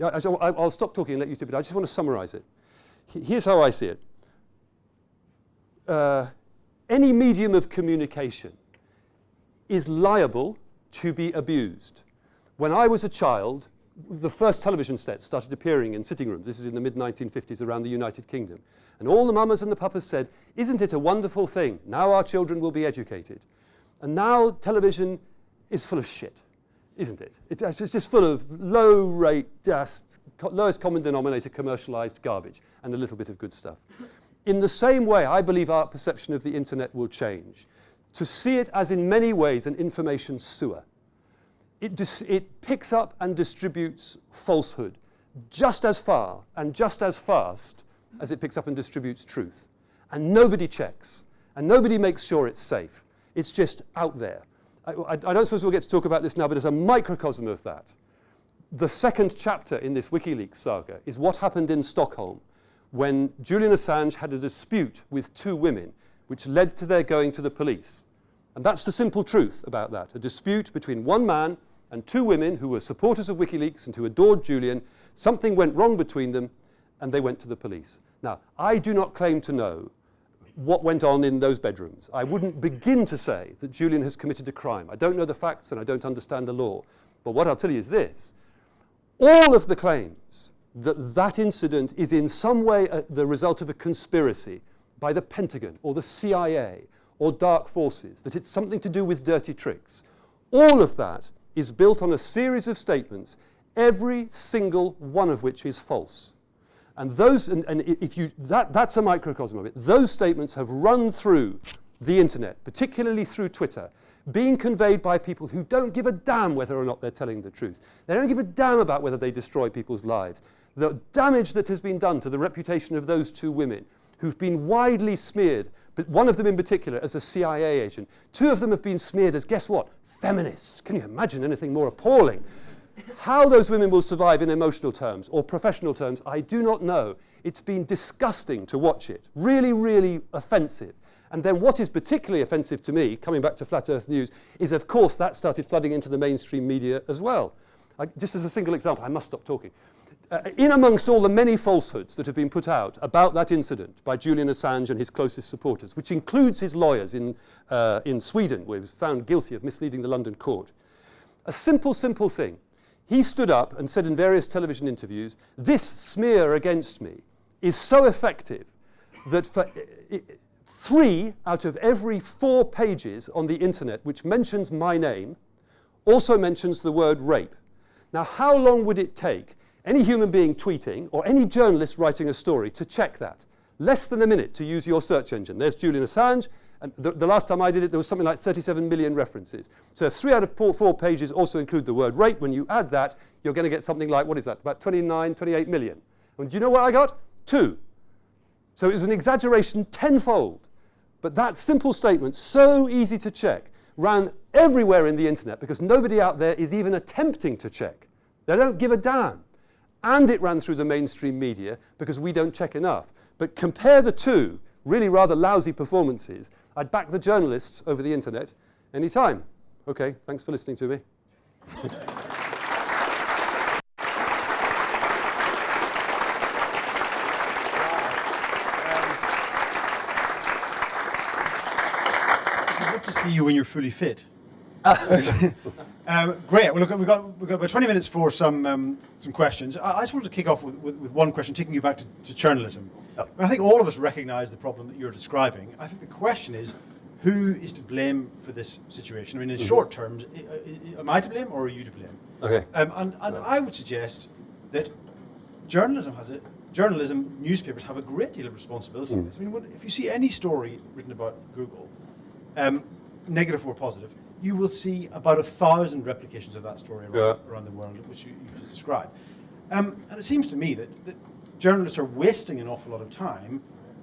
I'll stop talking and let you do it. I just want to summarize it. Here's how I see it. Any medium of communication is liable to be abused. When I was a child, the first television sets started appearing in sitting rooms. This is in the mid-1950s around the United Kingdom. And all the mamas and the papas said, isn't it a wonderful thing? Now our children will be educated. And now television is full of shit, isn't it? It's just full of low-rate, lowest common denominator commercialized garbage and a little bit of good stuff. In the same way, I believe our perception of the internet will change. To see it as in many ways an information sewer. It picks up and distributes falsehood just as far and just as fast as it picks up and distributes truth. And nobody checks. And nobody makes sure it's safe. It's just out there. I don't suppose we'll get to talk about this now, but as a microcosm of that, the second chapter in this WikiLeaks saga is what happened in Stockholm when Julian Assange had a dispute with 2 women, which led to their going to the police. And that's the simple truth about that. A dispute between one man and 2 women who were supporters of WikiLeaks and who adored Julian. Something went wrong between them, and they went to the police. Now, I do not claim to know what went on in those bedrooms. I wouldn't begin to say that Julian has committed a crime. I don't know the facts, and I don't understand the law. But what I'll tell you is this. All of the claims that that incident is in some way the result of a conspiracy by the Pentagon or the CIA or dark forces, that it's something to do with dirty tricks, all of that is built on a series of statements, every single one of which is false. And those, if you, that's a microcosm of it. Those statements have run through the internet, particularly through Twitter, being conveyed by people who don't give a damn whether or not they're telling the truth. They don't give a damn about whether they destroy people's lives. The damage that has been done to the reputation of those 2 women, who've been widely smeared, but one of them in particular as a CIA agent. 2 of them have been smeared as, guess what? Feminists. Can you imagine anything more appalling? How those women will survive in emotional terms or professional terms, I do not know. It's been disgusting to watch it. Really, really offensive. And then what is particularly offensive to me, coming back to Flat Earth News, is of course that started flooding into the mainstream media as well. Just as a single example, I must stop talking. In amongst all the many falsehoods that have been put out about that incident by Julian Assange and his closest supporters, which includes his lawyers in Sweden, where he was found guilty of misleading the London court, a simple thing. He stood up and said in various television interviews, this smear against me is so effective that for 3 out of every 4 pages on the internet which mentions my name also mentions the word rape. Now, how long would it take any human being tweeting or any journalist writing a story to check that. Less than a minute to use your search engine. There's Julian Assange, and the last time I did it, there was something like 37 million references. So if 3 out of 4 pages also include the word rape, when you add that, you're going to get something like, what is that, about 29, 28 million. And do you know what I got? 2. So it was an exaggeration tenfold. But that simple statement, so easy to check, ran everywhere in the internet because nobody out there is even attempting to check. They don't give a damn. And it ran through the mainstream media because we don't check enough. But compare the two really rather lousy performances. I'd back the journalists over the internet any time. Okay, thanks for listening to me. I'd love to see you when you're fully fit. Great. Well, look, we've got about 20 minutes for some questions. I just wanted to kick off with one question, taking you back to journalism. Yep. I think all of us recognise the problem that you're describing. I think the question is, who is to blame for this situation? I mean, in short terms, am I to blame or are you to blame? Okay. And I would suggest that journalism, newspapers have a great deal of responsibility in this. I mean, if you see any story written about Google, negative or positive, you will see about 1,000 replications of that story around the world, which you've just described. And it seems to me that journalists are wasting an awful lot of time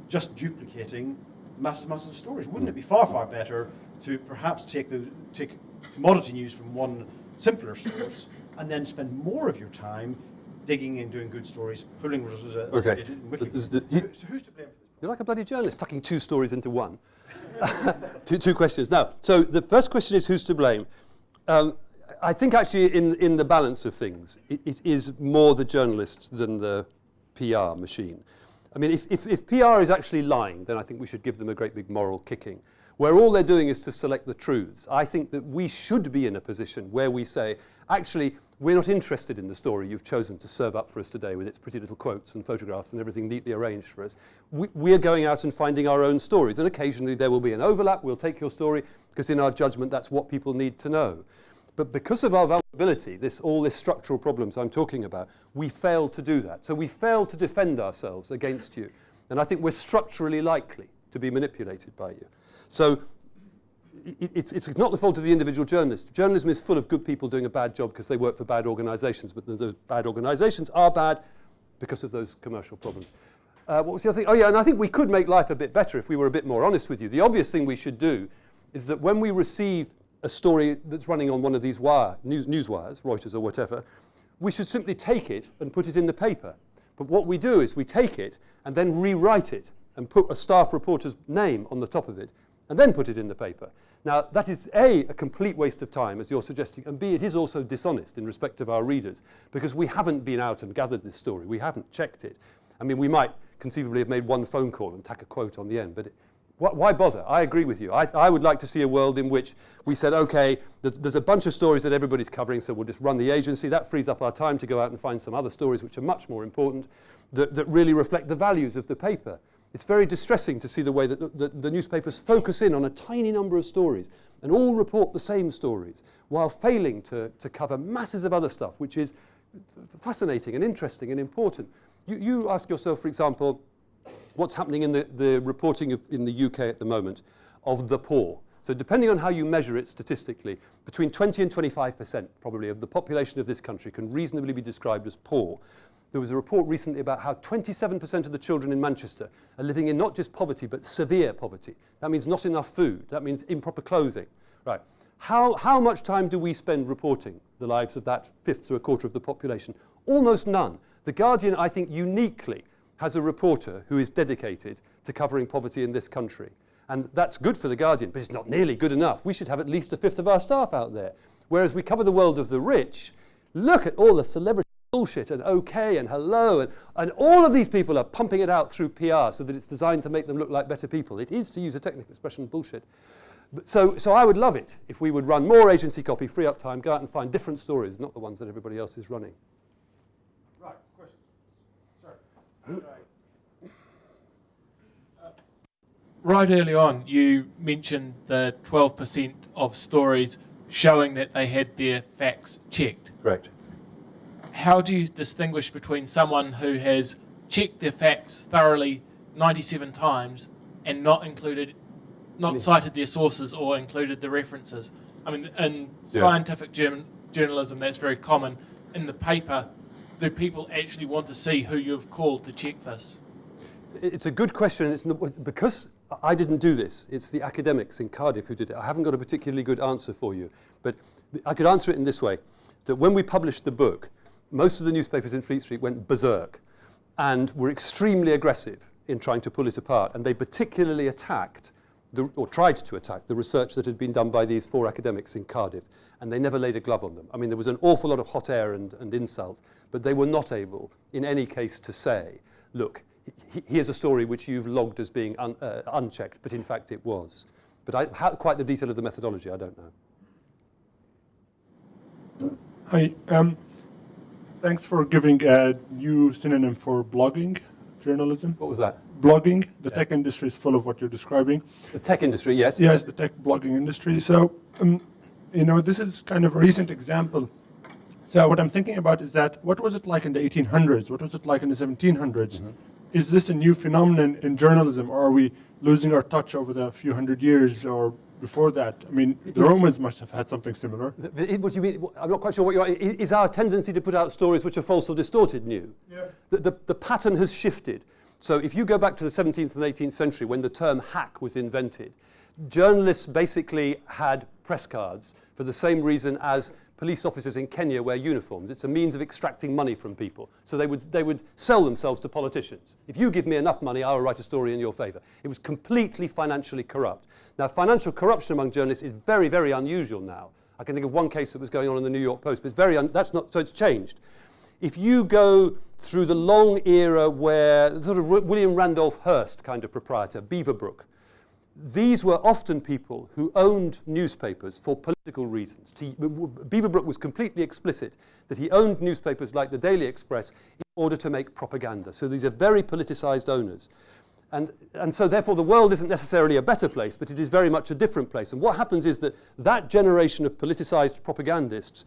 just duplicating massive stories. Wouldn't it be far, far better to perhaps take commodity news from one simpler source and then spend more of your time digging in, doing good stories, pulling results out? Okay. So who's to blame for this? You're like a bloody journalist, tucking 2 stories into one. two questions. Now, so the first question is who's to blame? I think actually in the balance of things, it is more the journalist than the PR machine. I mean, if PR is actually lying, then I think we should give them a great big moral kicking. Where all they're doing is to select the truths. I think that we should be in a position where we say, actually, we're not interested in the story you've chosen to serve up for us today with its pretty little quotes and photographs and everything neatly arranged for us. We're going out and finding our own stories, and occasionally there will be an overlap. We'll take your story because in our judgment, that's what people need to know. But because of our vulnerability, all this structural problems I'm talking about, we fail to do that. So we fail to defend ourselves against you. And I think we're structurally likely to be manipulated by you. So it's not the fault of the individual journalist. Journalism is full of good people doing a bad job because they work for bad organisations, but those bad organisations are bad because of those commercial problems. What was the other thing? Oh yeah, and I think we could make life a bit better if we were a bit more honest with you. The obvious thing we should do is that when we receive a story that's running on one of these news wires, Reuters or whatever, we should simply take it and put it in the paper. But what we do is we take it and then rewrite it and put a staff reporter's name on the top of it and then put it in the paper. Now, that is A, a complete waste of time, as you're suggesting, and B, it is also dishonest in respect of our readers, because we haven't been out and gathered this story. We haven't checked it. I mean, we might conceivably have made one phone call and tack a quote on the end, but why bother? I agree with you. I would like to see a world in which we said, okay, there's a bunch of stories that everybody's covering, so we'll just run the agency. That frees up our time to go out and find some other stories which are much more important, that really reflect the values of the paper. It's very distressing to see the way that the newspapers focus in on a tiny number of stories and all report the same stories while failing to cover masses of other stuff, which is fascinating and interesting and important. You ask yourself, for example, what's happening in the reporting in the UK at the moment of the poor. So depending on how you measure it statistically, between 20 and 25% probably of the population of this country can reasonably be described as poor. There was a report recently about how 27% of the children in Manchester are living in not just poverty, but severe poverty. That means not enough food. That means improper clothing. Right. How much time do we spend reporting the lives of that fifth to a quarter of the population? Almost none. The Guardian, I think, uniquely has a reporter who is dedicated to covering poverty in this country. And that's good for the Guardian, but it's not nearly good enough. We should have at least a fifth of our staff out there. Whereas we cover the world of the rich, look at all the celebrity bullshit and OK and hello and all of these people are pumping it out through PR so that it's designed to make them look like better people. It is, to use a technical expression, bullshit. But so I would love it if we would run more agency copy, free up time, go out and find different stories, not the ones that everybody else is running. Right, question. Sorry. Right early on, you mentioned the 12% of stories showing that they had their facts checked. Correct. how do you distinguish between someone who has checked their facts thoroughly 97 times and not cited their sources or included the references? I mean, in scientific journalism, that's very common. In the paper, do people actually want to see who you've called to check this? It's a good question. It's not, because I didn't do this. It's the academics in Cardiff who did it. I haven't got a particularly good answer for you, but I could answer it in this way: that when we published the book, most of the newspapers in Fleet Street went berserk and were extremely aggressive in trying to pull it apart, and they particularly attacked, or tried to attack, the research that had been done by these 4 academics in Cardiff, and they never laid a glove on them. I mean, there was an awful lot of hot air and insult, but they were not able, in any case, to say, look, here's a story which you've logged as being unchecked, but in fact it was. But quite the detail of the methodology, I don't know. Hi. Thanks for giving a new synonym for blogging journalism. What was that? Blogging. The tech industry is full of what you're describing. The tech industry, yes. Yes, the tech blogging industry. So, this is kind of a recent example. So what I'm thinking about is that, what was it like in the 1800s? What was it like in the 1700s? Mm-hmm. Is this a new phenomenon in journalism, or are we losing our touch over the few hundred years or before that? I mean, the Romans must have had something similar. What do you mean? I'm not quite sure what you are. Is our tendency to put out stories which are false or distorted new? Yeah. The pattern has shifted. So if you go back to the 17th and 18th century, when the term hack was invented, journalists basically had press cards for the same reason as police officers in Kenya wear uniforms. It's a means of extracting money from people. So they would sell themselves to politicians. If you give me enough money, I will write a story in your favor. It was completely financially corrupt. Now, financial corruption among journalists is very, very unusual now. I can think of one case that was going on in the New York Post, but so it's changed. If you go through the long era where the sort of William Randolph Hearst kind of proprietor, Beaverbrook, these were often people who owned newspapers for political reasons. Beaverbrook was completely explicit that he owned newspapers like the Daily Express in order to make propaganda. So these are very politicized owners. And so therefore the world isn't necessarily a better place, but it is very much a different place. And what happens is that generation of politicized propagandists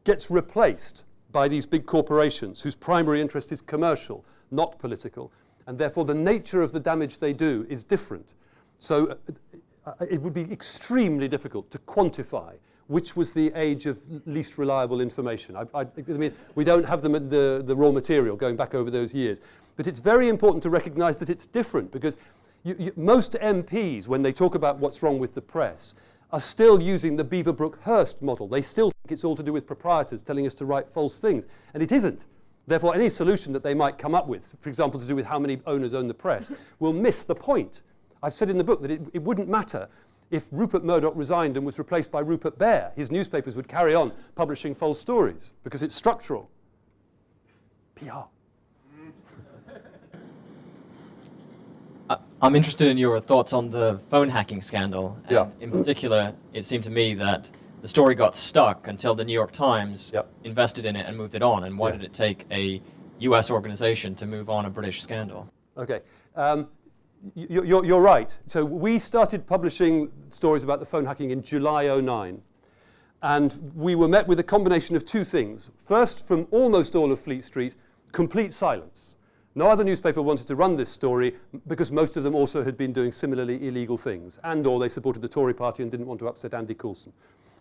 gets replaced by these big corporations whose primary interest is commercial, not political. And therefore the nature of the damage they do is different. So it would be extremely difficult to quantify which was the age of least reliable information. I mean, we don't have the raw material going back over those years. But it's very important to recognize that it's different, because most MPs, when they talk about what's wrong with the press, are still using the Beaverbrook-Hearst model. They still think it's all to do with proprietors telling us to write false things. And it isn't. Therefore, any solution that they might come up with, for example, to do with how many owners own the press, will miss the point. I've said in the book that it wouldn't matter if Rupert Murdoch resigned and was replaced by Rupert Bear. His newspapers would carry on publishing false stories, because it's structural. PR. I'm interested in your thoughts on the phone hacking scandal. And Yeah. in particular, it seemed to me that the story got stuck until the New York Times invested in it and moved it on. And why did it take a US organization to move on a British scandal? Okay. You're right. So we started publishing stories about the phone hacking in July 2009. And we were met with a combination of two things. First, from almost all of Fleet Street, complete silence. No other newspaper wanted to run this story because most of them also had been doing similarly illegal things, and/or they supported the Tory party and didn't want to upset Andy Coulson.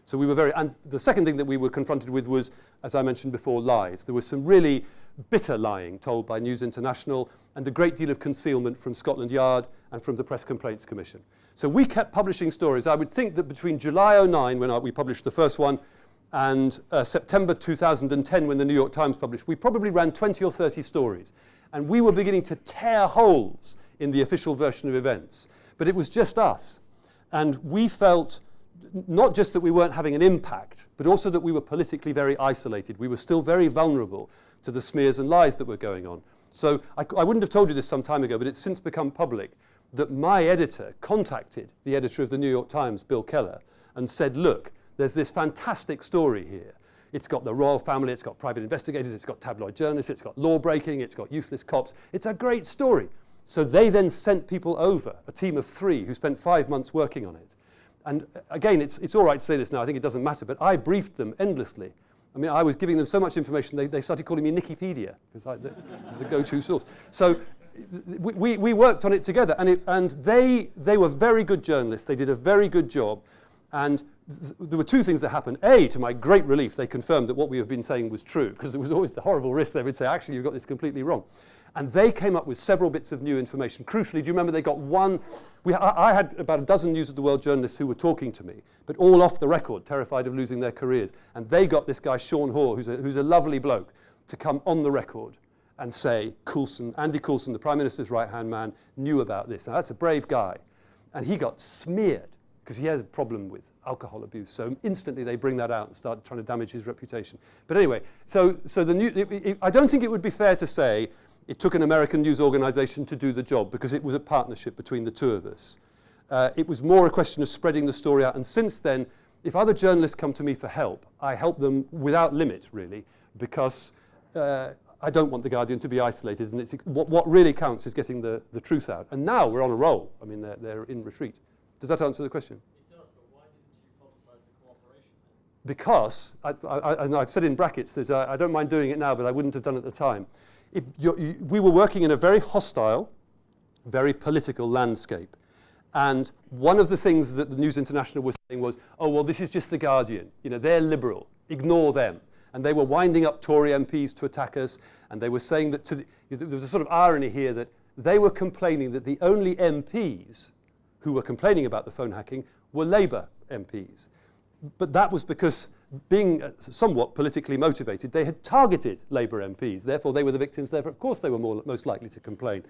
So we were and the second thing that we were confronted with was, as I mentioned before, lies. There was some really bitter lying told by News International, and a great deal of concealment from Scotland Yard and from the Press Complaints Commission. So we kept publishing stories. I would think that between July 2009, when we published the first one, and September 2010, when the New York Times published, we probably ran 20 or 30 stories. And we were beginning to tear holes in the official version of events. But it was just us. And we felt not just that we weren't having an impact, but also that we were politically very isolated. We were still very vulnerable to the smears and lies that were going on. So I wouldn't have told you this some time ago, but it's since become public that my editor contacted the editor of the New York Times, Bill Keller, and said, look, there's this fantastic story here. It's got the royal family, it's got private investigators, it's got tabloid journalists, it's got law breaking, it's got useless cops. It's a great story. So they then sent people over, a team of 3 who spent 5 months working on it. And again, it's all right to say this now, I think it doesn't matter, but I briefed them endlessly I mean, I was giving them so much information, they started calling me Nikipedia, because it was the go-to source. So we worked on it together, and they were very good journalists. They did a very good job, and there were two things that happened. A, to my great relief, they confirmed that what we have been saying was true, because there was always the horrible risk they would say, actually, you've got this completely wrong. And they came up with several bits of new information. Crucially, do you remember they got one? I had about a dozen News of the World journalists who were talking to me, but all off the record, terrified of losing their careers. And they got this guy, Sean Hoare, who's a lovely bloke, to come on the record and say, Andy Coulson, the Prime Minister's right-hand man, knew about this. Now, that's a brave guy. And he got smeared, because he has a problem with alcohol abuse. So instantly they bring that out and start trying to damage his reputation. But anyway, so I don't think it would be fair to say it took an American news organization to do the job, because it was a partnership between the two of us. It was more a question of spreading the story out. And since then, if other journalists come to me for help, I help them without limit, really, because I don't want The Guardian to be isolated. And what really counts is getting the truth out. And now we're on a roll. I mean, they're in retreat. Does that answer the question? It does, but why didn't you publicize the cooperation then? Because, and I've said in brackets that I don't mind doing it now, but I wouldn't have done it at the time. We were working in a very hostile, very political landscape. And one of the things that the News International was saying was, oh, well, this is just The Guardian. You know, they're liberal. Ignore them. And they were winding up Tory MPs to attack us. And they were saying that there was a sort of irony here that they were complaining that the only MPs who were complaining about the phone hacking were Labour MPs. But that was because, being somewhat politically motivated, they had targeted Labour MPs. Therefore, they were the victims. Therefore, of course, they were most likely to complain.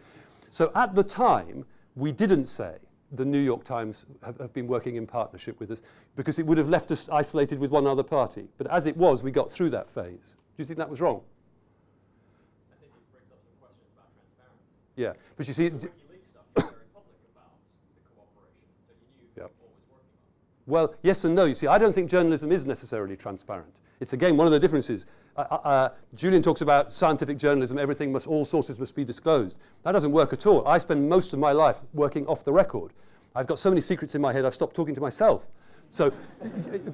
So at the time, we didn't say the New York Times have been working in partnership with us, because it would have left us isolated with one other party. But as it was, we got through that phase. Do you think that was wrong? I think it brings up some questions about transparency. Yeah. But you see, The WikiLeaks stuff is very public about the cooperation, so you knew Yep. what was working on. well, yes and no. You see, I don't think journalism is necessarily transparent. It's, again, one of the differences. Julian talks about scientific journalism, all sources must be disclosed. That doesn't work at all. I spend most of my life working off the record. I've got so many secrets in my head, I've stopped talking to myself. So,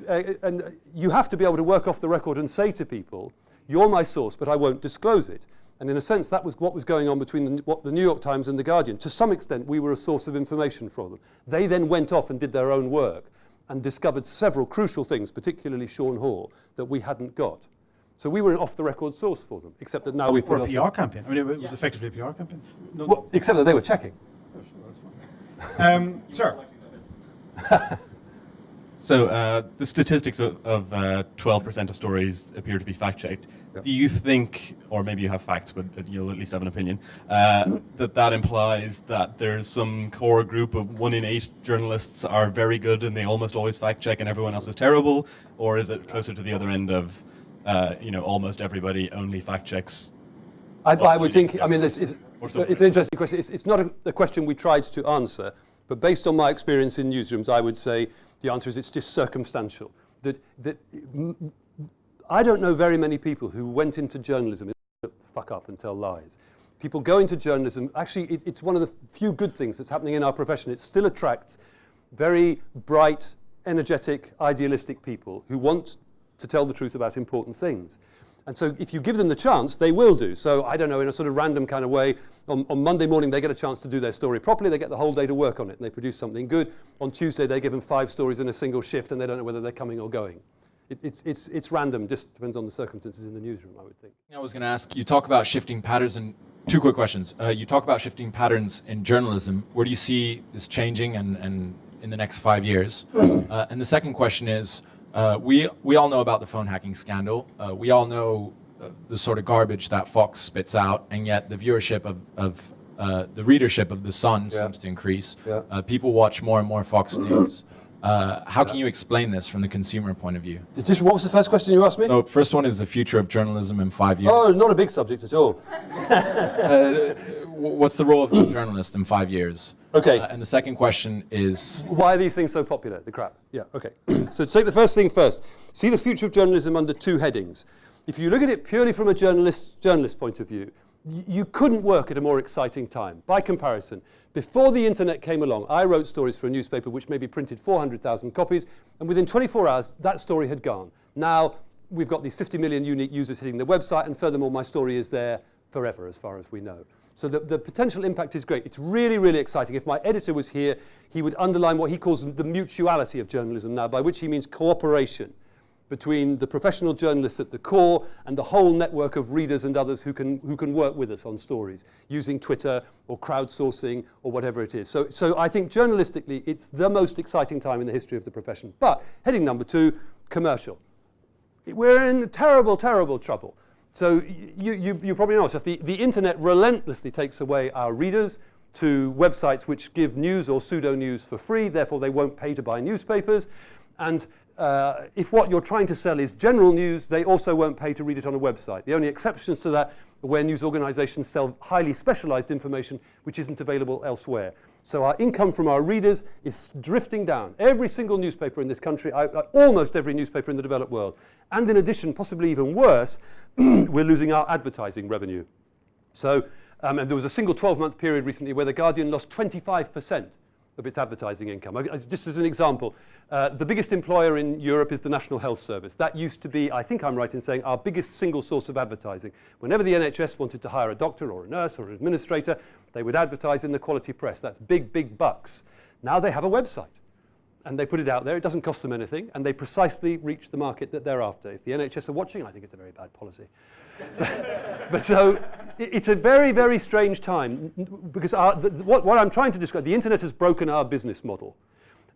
and you have to be able to work off the record and say to people, you're my source, but I won't disclose it. And in a sense, that was what was going on between the New York Times and The Guardian. To some extent, we were a source of information for them. They then went off and did their own work and discovered several crucial things, particularly Sean Hoare, that we hadn't got. So we were an off-the-record source for them, except that now we've Or put a PR campaign. I mean, it was effectively a PR campaign. No, Well, except that they were checking. oh, sure, that's fine. Sir. So the statistics of 12% of stories appear to be fact-checked. Yep. Do you think, or maybe you have facts, but you'll at least have an opinion, that implies that there's some core group of 1 in 8 journalists are very good and they almost always fact-check and everyone else is terrible? Or is it closer to the other end of, almost everybody only fact-checks? I would think, I mean, it's Or something. an interesting question. It's not a question we tried to answer, but based on my experience in newsrooms, I would say the answer is it's just circumstantial. I don't know very many people who went into journalism and fuck up and tell lies. People go into journalism, actually it's one of the few good things that's happening in our profession. It still attracts very bright, energetic, idealistic people who want to tell the truth about important things. And so if you give them the chance, they will do. So I don't know, in a sort of random kind of way, on Monday morning they get a chance to do their story properly, they get the whole day to work on it, and they produce something good. On Tuesday they give them 5 stories in a single shift, and they don't know whether they're coming or going. It's random, just depends on the circumstances in the newsroom, I would think. I was going to ask, you talk about shifting patterns, and 2 quick questions. You talk about shifting patterns in journalism. Where do you see this changing and in the next 5 years? And the second question is, we all know about the phone hacking scandal. We all know the sort of garbage that Fox spits out, and yet the viewership of the readership of The Sun seems to increase. Yeah. People watch more and more Fox News. How can you explain this from the consumer point of view? What was the first question you asked me? So first one is the future of journalism in 5 years. Oh, not a big subject at all. What's the role of the journalist in 5 years? Okay. And the second question is, Why are these things so popular? The crap. Yeah, okay. So to take the first thing first, see the future of journalism under 2 headings. If you look at it purely from a journalist point of view, you couldn't work at a more exciting time. By comparison, before the internet came along, I wrote stories for a newspaper which maybe printed 400,000 copies, and within 24 hours, that story had gone. Now, we've got these 50 million unique users hitting the website, and furthermore, my story is there forever, as far as we know. So the potential impact is great. It's really, really exciting. If my editor was here, he would underline what he calls the mutuality of journalism now, by which he means cooperation between the professional journalists at the core and the whole network of readers and others who can work with us on stories, using Twitter or crowdsourcing or whatever it is. So I think journalistically, it's the most exciting time in the history of the profession. But heading number 2, commercial. We're in terrible, terrible trouble. So you probably know, so if the internet relentlessly takes away our readers to websites which give news or pseudo-news for free, therefore they won't pay to buy newspapers. And if what you're trying to sell is general news, they also won't pay to read it on a website. The only exceptions to that are where news organizations sell highly specialized information which isn't available elsewhere. So our income from our readers is drifting down. Every single newspaper in this country, almost every newspaper in the developed world. And in addition, possibly even worse, we're losing our advertising revenue. So, and there was a single 12-month period recently where The Guardian lost 25% of its advertising income. Just as an example, the biggest employer in Europe is the National Health Service. That used to be, I think I'm right in saying, our biggest single source of advertising. Whenever the NHS wanted to hire a doctor or a nurse or an administrator, they would advertise in the quality press. That's big, big bucks. Now they have a website, and they put it out there. It doesn't cost them anything, and they precisely reach the market that they're after. If the NHS are watching, I think it's a very bad policy. But so it's a very, very strange time, because what I'm trying to describe, the internet has broken our business model,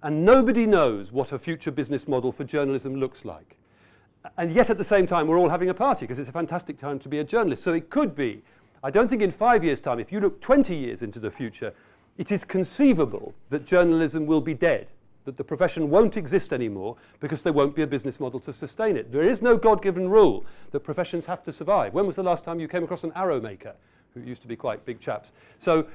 and nobody knows what a future business model for journalism looks like. And yet at the same time, we're all having a party, because it's a fantastic time to be a journalist. So it could be, I don't think in 5 years' time, if you look 20 years into the future, it is conceivable that journalism will be dead, that the profession won't exist anymore because there won't be a business model to sustain it. There is no God-given rule that professions have to survive. When was the last time you came across an arrow maker, who used to be quite big chaps? So,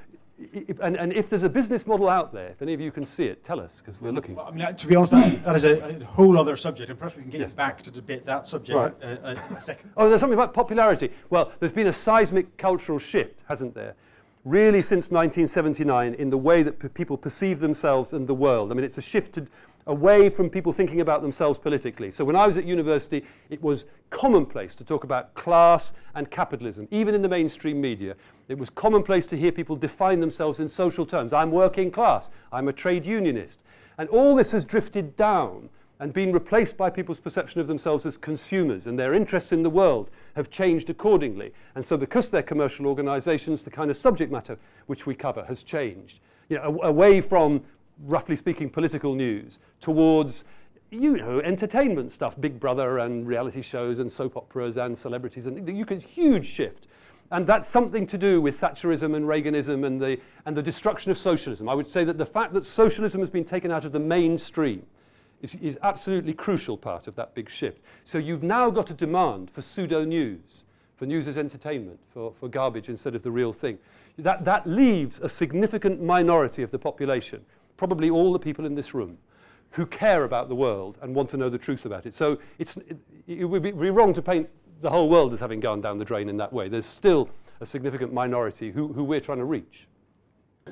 and if there's a business model out there, if any of you can see it, tell us, because we're looking. Well, I mean, to be honest, that is a whole other subject, and perhaps we can get back to debate that subject Right. a second. Oh, there's something about popularity. Well, there's been a seismic cultural shift, hasn't there? Really since 1979 in the way that people perceive themselves and the world. I mean, it's a shift away from people thinking about themselves politically. So when I was at university, it was commonplace to talk about class and capitalism, even in the mainstream media. It was commonplace to hear people define themselves in social terms. I'm working class, I'm a trade unionist. And all this has drifted down and been replaced by people's perception of themselves as consumers, and their interests in the world have changed accordingly. And so because they're commercial organizations, the kind of subject matter which we cover has changed. You know, away from, roughly speaking, political news towards, you know, entertainment stuff, Big Brother and reality shows and soap operas and celebrities, and you can huge shift. And that's something to do with Thatcherism and Reaganism and the destruction of socialism. I would say that the fact that socialism has been taken out of the mainstream is absolutely crucial part of that big shift. So you've now got a demand for pseudo-news, for news as entertainment, for garbage instead of the real thing. That leaves a significant minority of the population, probably all the people in this room, who care about the world and want to know the truth about it. So it would be wrong to paint the whole world as having gone down the drain in that way. There's still a significant minority who we're trying to reach.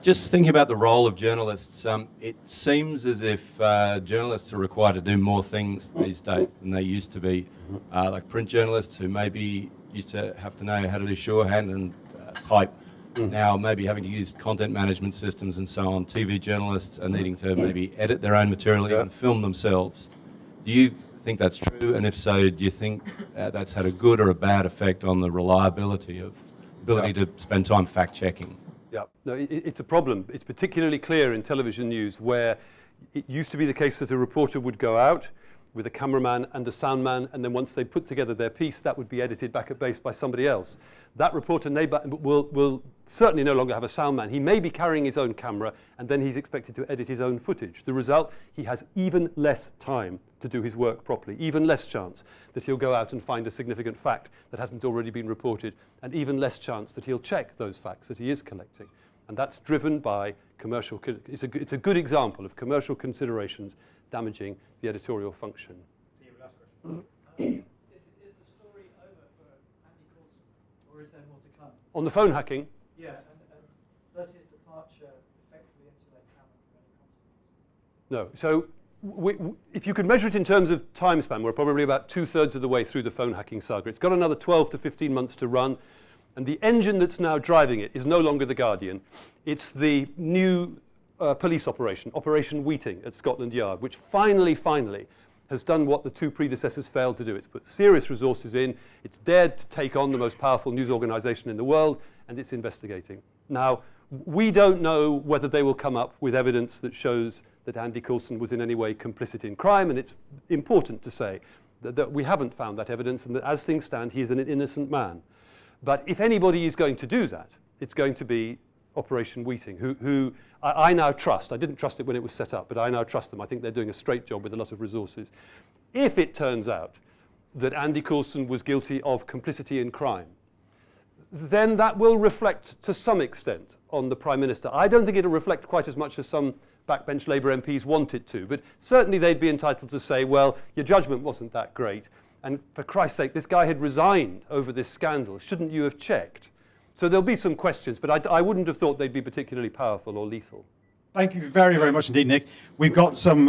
Just thinking about the role of journalists, it seems as if journalists are required to do more things these days than they used to be. Like print journalists who maybe used to have to know how to do shorthand and type, now maybe having to use content management systems and so on. TV journalists are needing to maybe edit their own material, even film themselves. Do you think that's true? And if so, do you think that's had a good or a bad effect on the reliability of ability to spend time fact-checking? Yeah, no, it's a problem. It's particularly clear in television news, where it used to be the case that a reporter would go out with a cameraman and a soundman, and then once they put together their piece, that would be edited back at base by somebody else. That reporter will certainly no longer have a soundman. He may be carrying his own camera, and then he's expected to edit his own footage. The result, he has even less time to do his work properly, even less chance that he'll go out and find a significant fact that hasn't already been reported, and even less chance that he'll check those facts that he is collecting. And that's driven by commercial, it's a good example of commercial considerations damaging the editorial function. Is the story over for Andy Coulson, or is there more to come? On the phone hacking, Yeah, and does his departure effectively insulate Cameron from any consequence? no. So if you could measure it in terms of time span, we're probably about 2/3 of the way through the phone hacking saga. It's got another 12 to 15 months to run, and the engine that's now driving it is no longer The Guardian. It's the new police operation, Operation Weeting at Scotland Yard, which finally has done what the two predecessors failed to do. It's put serious resources in, it's dared to take on the most powerful news organization in the world, and it's investigating. Now, we don't know whether they will come up with evidence that shows that Andy Coulson was in any way complicit in crime, and it's important to say that we haven't found that evidence, and that as things stand, he is an innocent man. But if anybody is going to do that, it's going to be Operation Weeting, who I now trust. I didn't trust it when it was set up, but I now trust them. I think they're doing a straight job with a lot of resources. If it turns out that Andy Coulson was guilty of complicity in crime, then that will reflect to some extent on the Prime Minister. I don't think it'll reflect quite as much as some backbench Labour MPs want it to, but certainly they'd be entitled to say, well, your judgment wasn't that great, and for Christ's sake, this guy had resigned over this scandal. Shouldn't you have checked? So there'll be some questions, but I wouldn't have thought they'd be particularly powerful or lethal. Thank you very, very much indeed, Nick. We've got some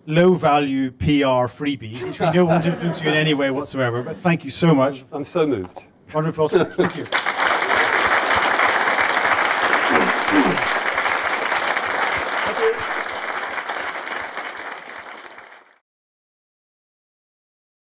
low-value PR freebies, which we know won't influence you in any way whatsoever, but thank you so much. I'm so moved. Round of applause. Thank you.